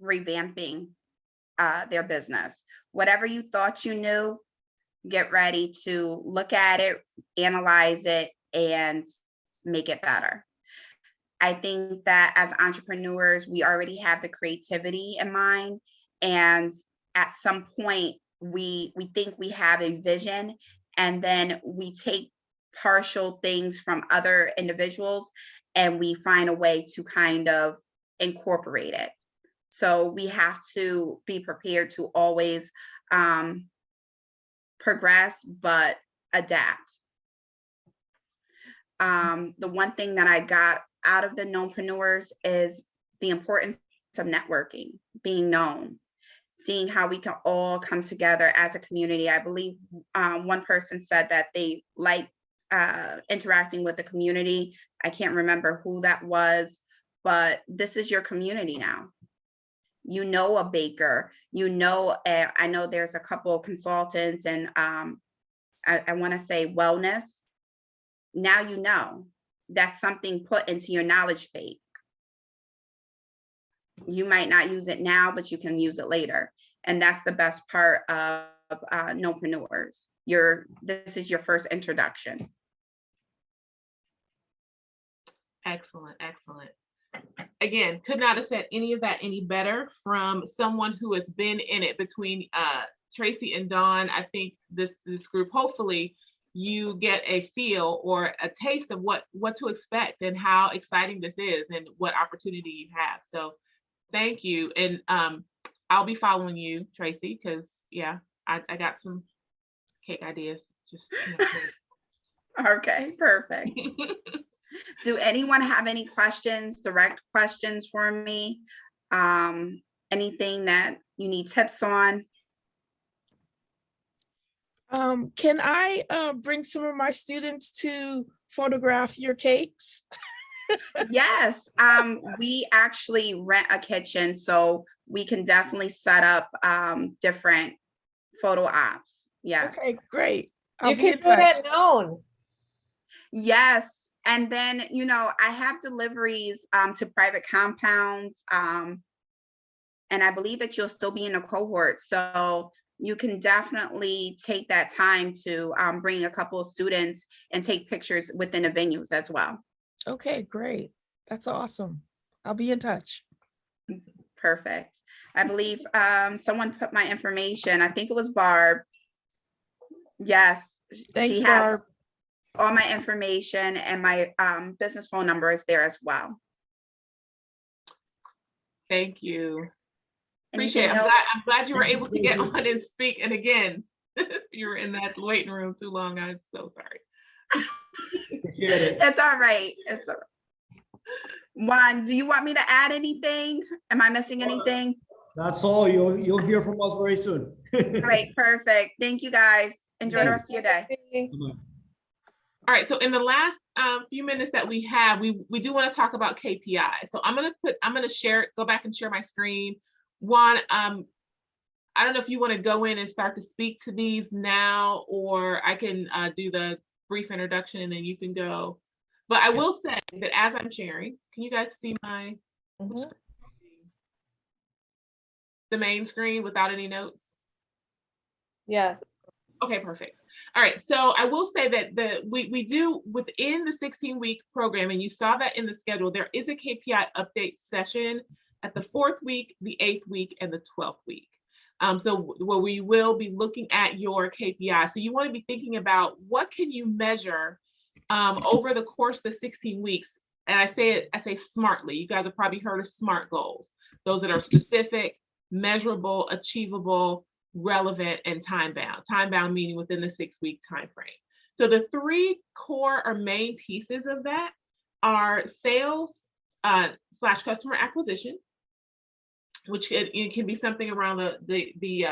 revamping their business. Whatever you thought you knew, get ready to look at it, analyze it, and make it better. I think that as entrepreneurs, we already have the creativity in mind. And at some point, we think we have a vision, and then we take partial things from other individuals and we find a way to kind of incorporate it. So we have to be prepared to always progress, but adapt. The one thing that I got out of the KNOWNpreneurs is the importance of networking, being known, seeing how we can all come together as a community. I believe one person said that they like interacting with the community. I can't remember who that was, but this is your community now. You know a baker, you know, I know there's a couple of consultants and I want to say wellness. Now you know that's something put into your knowledge base. You might not use it now, but you can use it later. And that's the best part of KNOWNpreneurs. This is your first introduction. Excellent, excellent. Again, could not have said any of that any better from someone who has been in it. Between Tracy and Dawn, I think this group, hopefully you get a feel or a taste of what to expect and how exciting this is and what opportunity you have. So thank you. And I'll be following you, Tracy, because yeah, I got some cake ideas. Just okay, perfect. Do anyone have any questions, direct questions for me? Anything that you need tips on? Can I bring some of my students to photograph your cakes? Yes, we actually rent a kitchen, so we can definitely set up different photo ops. Yes. Okay, great. You can do it at KNOWN. Yes. And then, you know, I have deliveries to private compounds. And I believe that you'll still be in a cohort. So you can definitely take that time to bring a couple of students and take pictures within the venues as well. Okay, great. That's awesome. I'll be in touch. Perfect. I believe someone put my information. I think it was Barb. Yes. Thanks, she has Barb. All my information, and my business phone number is there as well. Thank you. Anything Appreciate it. else? I'm glad you were able to get on and speak. And again, you were in that waiting room too long. I'm so sorry. It's all right. It's all right. Juan, do you want me to add anything? Am I missing anything? That's all. You'll hear from us very soon. Great, perfect. Thank you, guys. Enjoy the rest of your day. All right, so in the last few minutes that we have, we do want to talk about KPI. So I'm gonna share, go back and share my screen. Juan, I don't know if you want to go in and start to speak to these now, or I can do the brief introduction and then you can go. But I will say that as I'm sharing, can you guys see my the main screen without any notes? Yes. Okay, perfect. All right, so I will say that we do within the 16-week program, and you saw that in the schedule, there is a KPI update session at the 4th week, the 8th week, and the 12th week. So where we will be looking at your KPI. So you want to be thinking about what can you measure over the course of the 16 weeks. And I say smartly. You guys have probably heard of SMART goals. those that are specific, measurable, achievable, relevant, and time-bound. Time-bound meaning within the 6-week time frame. So the 3 core or main pieces of that are sales / customer acquisition, which it can be something around the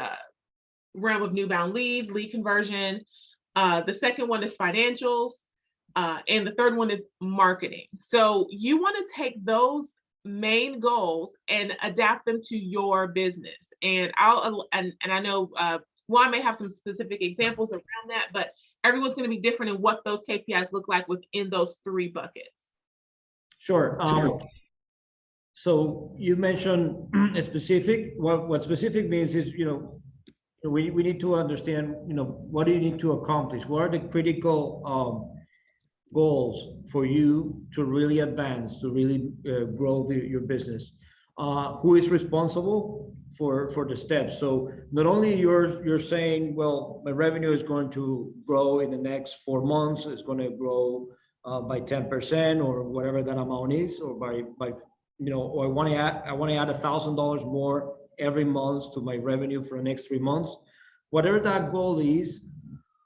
realm of newbound leads, lead conversion. The second one is financials, and the third one is marketing. So you want to take those main goals and adapt them to your business. And I know Juan may have some specific examples around that, but everyone's going to be different in what those KPIs look like within those 3 buckets. Sure. So you mentioned a specific. What specific means is, we need to understand, what do you need to accomplish? What are the critical goals for you to really advance, to really grow your business? Who is responsible for the steps? So not only you're saying, well, my revenue is going to grow in the next 4 months, it's going to grow by 10% or whatever that amount is, or by or I want to add $1,000 more every month to my revenue for the next 3 months. Whatever that goal is,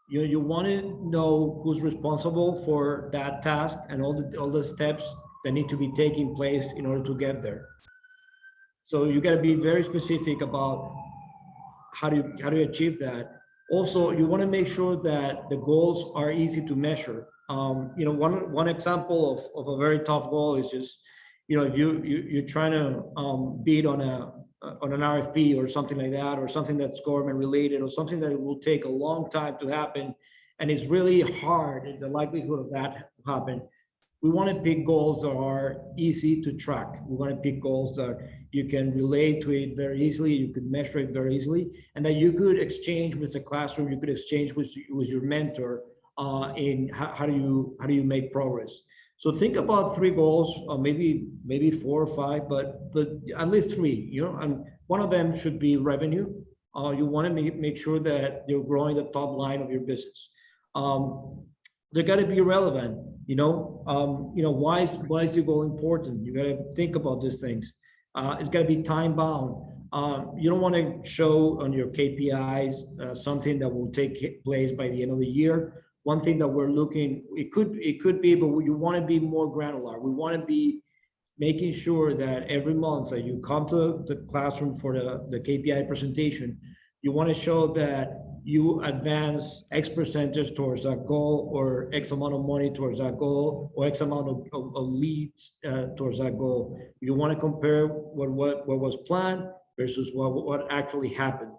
you want to know who's responsible for that task and all the steps that need to be taking place in order to get there. So you got to be very specific about how do you achieve that. Also, you want to make sure that the goals are easy to measure. One example of a very tough goal is just, if you're trying to bid on an RFP or something like that, or something that's government related, or something that will take a long time to happen, and it's really hard, the likelihood of that happen. We want to pick goals that are easy to track. We want to pick goals that you can relate to it very easily, you could measure it very easily, and that you could exchange with the classroom, you could exchange with your mentor in how do you make progress. So think about 3 goals, or maybe 4 or 5, but at least 3. And one of them should be revenue. You want to make sure that you're growing the top line of your business. They got to be relevant. Why is your goal important? You got to think about these things. It's got to be time bound. You don't want to show on your KPIs something that will take place by the end of the year. One thing that we're looking, it could be, but you want to be more granular. We want to be making sure that every month that you come to the classroom for the KPI presentation, you want to show that you advance X percentage towards that goal, or X amount of money towards that goal, or X amount of leads towards that goal. You want to compare what was planned versus what actually happened.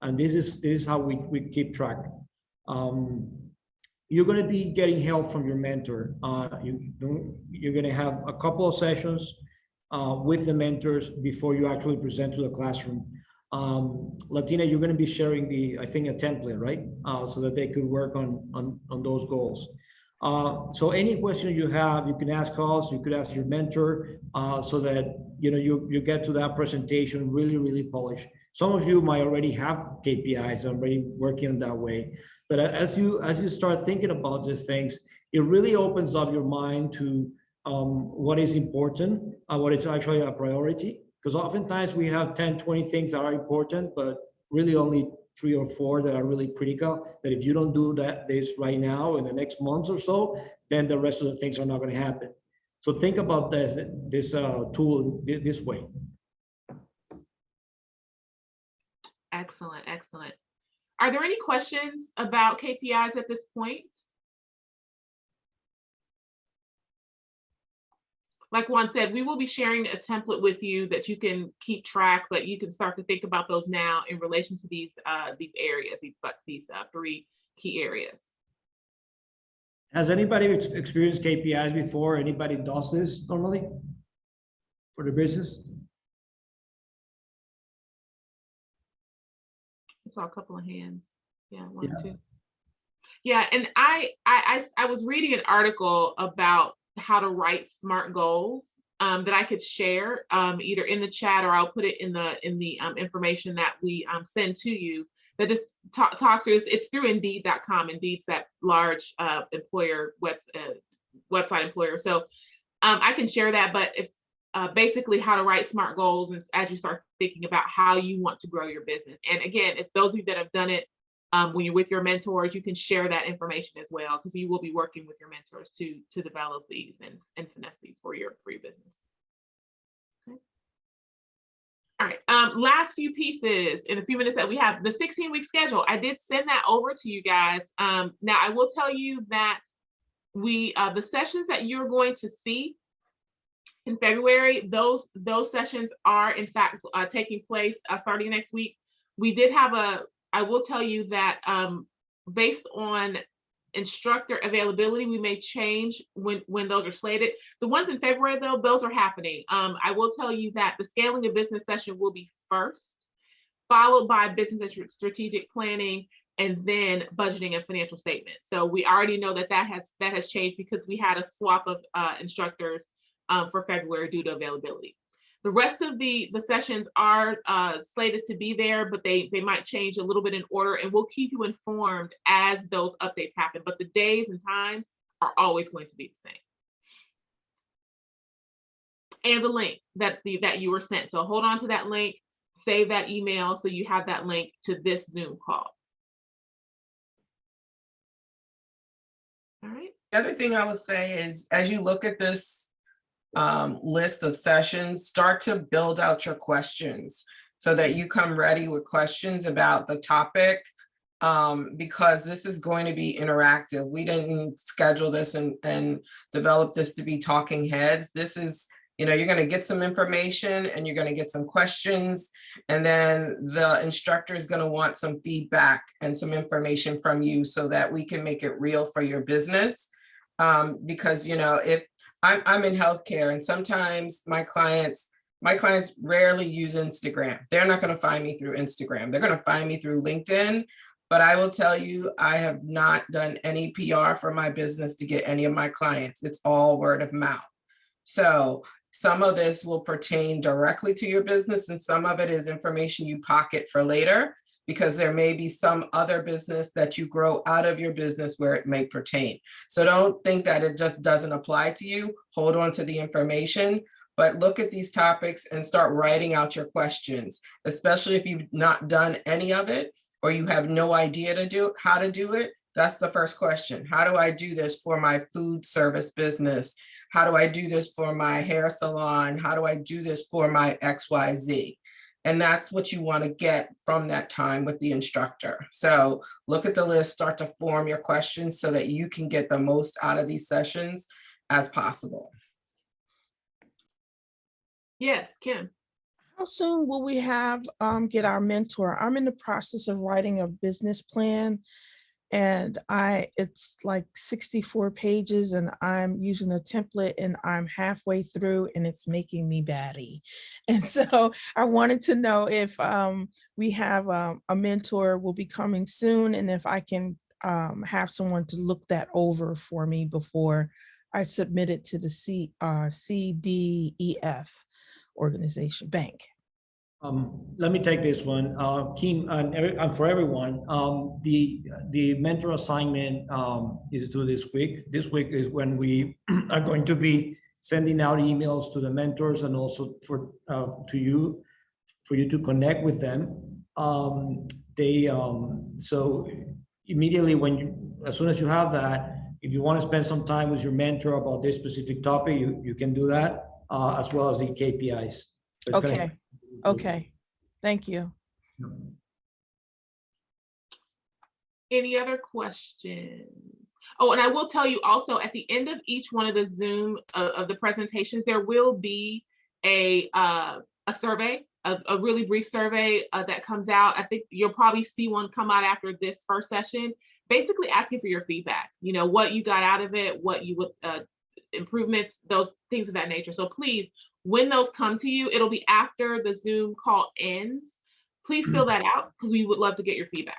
And this is how we keep track. You're going to be getting help from your mentor. You're going to have a couple of sessions with the mentors before you actually present to the classroom. Latina, you're going to be sharing a template, right? So that they could work on those goals. So any question you have, you can ask us, you could ask your mentor, so that you get to that presentation really, really polished. Some of you might already have KPIs, already working in that way. But as you start thinking about these things, it really opens up your mind to what is important, what is actually a priority. Because oftentimes we have 10, 20 things that are important, but really only 3 or 4 that are really critical, that if you don't do this right now in the next months or so, then the rest of the things are not going to happen. So think about this tool this way. Excellent, excellent. Are there any questions about KPIs at this point? Like Juan said, we will be sharing a template with you that you can keep track, but you can start to think about those now in relation to these areas, these 3 key areas. Has anybody experienced KPIs before? Anybody does this normally for the business? I saw a couple of hands. Yeah, 1 or 2. Yeah, and I was reading an article about how to write SMART goals that I could share either in the chat, or I'll put it in the information that we send to you. That just talks through. It's through Indeed.com. Indeed's that large employer website employer. So I can share that. But if basically how to write SMART goals as you start thinking about how you want to grow your business. And again, if those of you that have done it when you're with your mentors, you can share that information as well, because you will be working with your mentors to develop these and finesse these for your business. Okay. All right, last few pieces in a few minutes that we have, the 16-week schedule. I did send that over to you guys. Now I will tell you that the sessions that you're going to see in February, those sessions are in fact taking place starting next week. We did have I will tell you that based on instructor availability, we may change when those are slated. The ones in February though, those are happening. I will tell you that the scaling of business session will be first, followed by business and strategic planning, and then budgeting and financial statements. So we already know that has changed because we had a swap of instructors for February due to availability. The rest of the sessions are slated to be there, but they might change a little bit in order, and we'll keep you informed as those updates happen. But the days and times are always going to be the same. And the link that you were sent. So hold on to that link, save that email so you have that link to this Zoom call. All right. The other thing I would say is, as you look at this list of sessions, start to build out your questions so that you come ready with questions about the topic, because this is going to be interactive. We didn't schedule this and develop this to be talking heads. This is, you're going to get some information and you're going to get some questions, and then the instructor is going to want some feedback and some information from you so that we can make it real for your business. Because, if I'm in healthcare, and sometimes my clients rarely use Instagram. They're not going to find me through Instagram. They're going to find me through LinkedIn. But I will tell you, I have not done any PR for my business to get any of my clients. It's all word of mouth. So some of this will pertain directly to your business, and some of it is information you pocket for later, because there may be some other business that you grow out of your business where it may pertain. So don't think that it just doesn't apply to you. Hold on to the information, but look at these topics and start writing out your questions, especially if you've not done any of it or you have no idea how to do it. That's the first question. How do I do this for my food service business? How do I do this for my hair salon? How do I do this for my XYZ? And that's what you want to get from that time with the instructor. So look at the list, start to form your questions so that you can get the most out of these sessions as possible. Yes, Kim. How soon will we get our mentor? I'm in the process of writing a business plan, and it's like 64 pages, and I'm using a template, and I'm halfway through, and it's making me batty. And so I wanted to know if we have a mentor will be coming soon, and if I can have someone to look that over for me before I submit it to the CDEF organization bank. Let me take this one, Kim, and for everyone. The mentor assignment is due this week. This week is when we are going to be sending out emails to the mentors, and also for you to connect with them. So immediately as soon as you have that, if you want to spend some time with your mentor about this specific topic, you can do that, as well as the KPIs. Okay. Okay, thank you. Any other questions? Oh, and I will tell you also, at the end of each one of the Zoom of the presentations, there will be a survey, a really brief survey that comes out. I think you'll probably see one come out after this first session, basically asking for your feedback. What you got out of it, what you would improvements, those things of that nature. So please, when those come to you, it'll be after the Zoom call ends. Please fill that out, because we would love to get your feedback.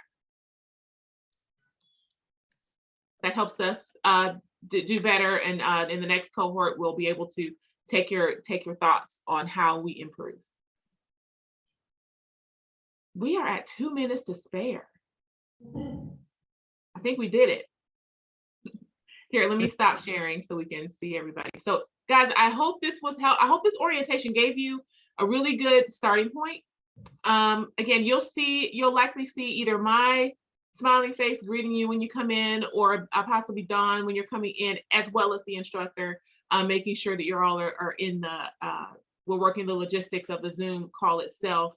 That helps us do better, and in the next cohort, we'll be able to take your thoughts on how we improve. We are at 2 minutes to spare. I think we did it. Here, let me stop sharing so we can see everybody. So guys, I hope this was help. I hope this orientation gave you a really good starting point. Again, you'll likely see either my smiling face greeting you when you come in, or possibly Dawn when you're coming in, as well as the instructor, making sure that you're all are in the, we're working the logistics of the Zoom call itself,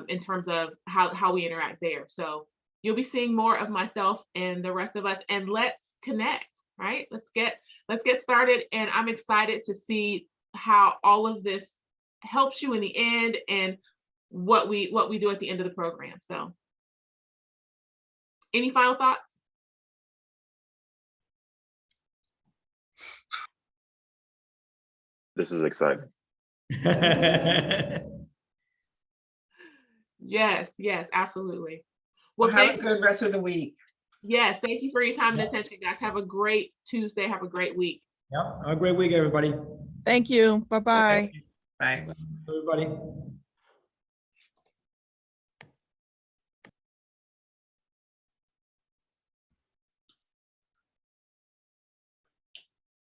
in terms of how we interact there. So you'll be seeing more of myself and the rest of us, and let's connect, right? Let's get started. And I'm excited to see how all of this helps you in the end, and what we do at the end of the program. So any final thoughts? This is exciting. Yes, absolutely. Well, Have a good rest of the week. Yes, thank you for your time and attention, guys. Have a great Tuesday. Have a great week. Yep. Have a great week, everybody. Thank you. Bye-bye. Bye. Everybody.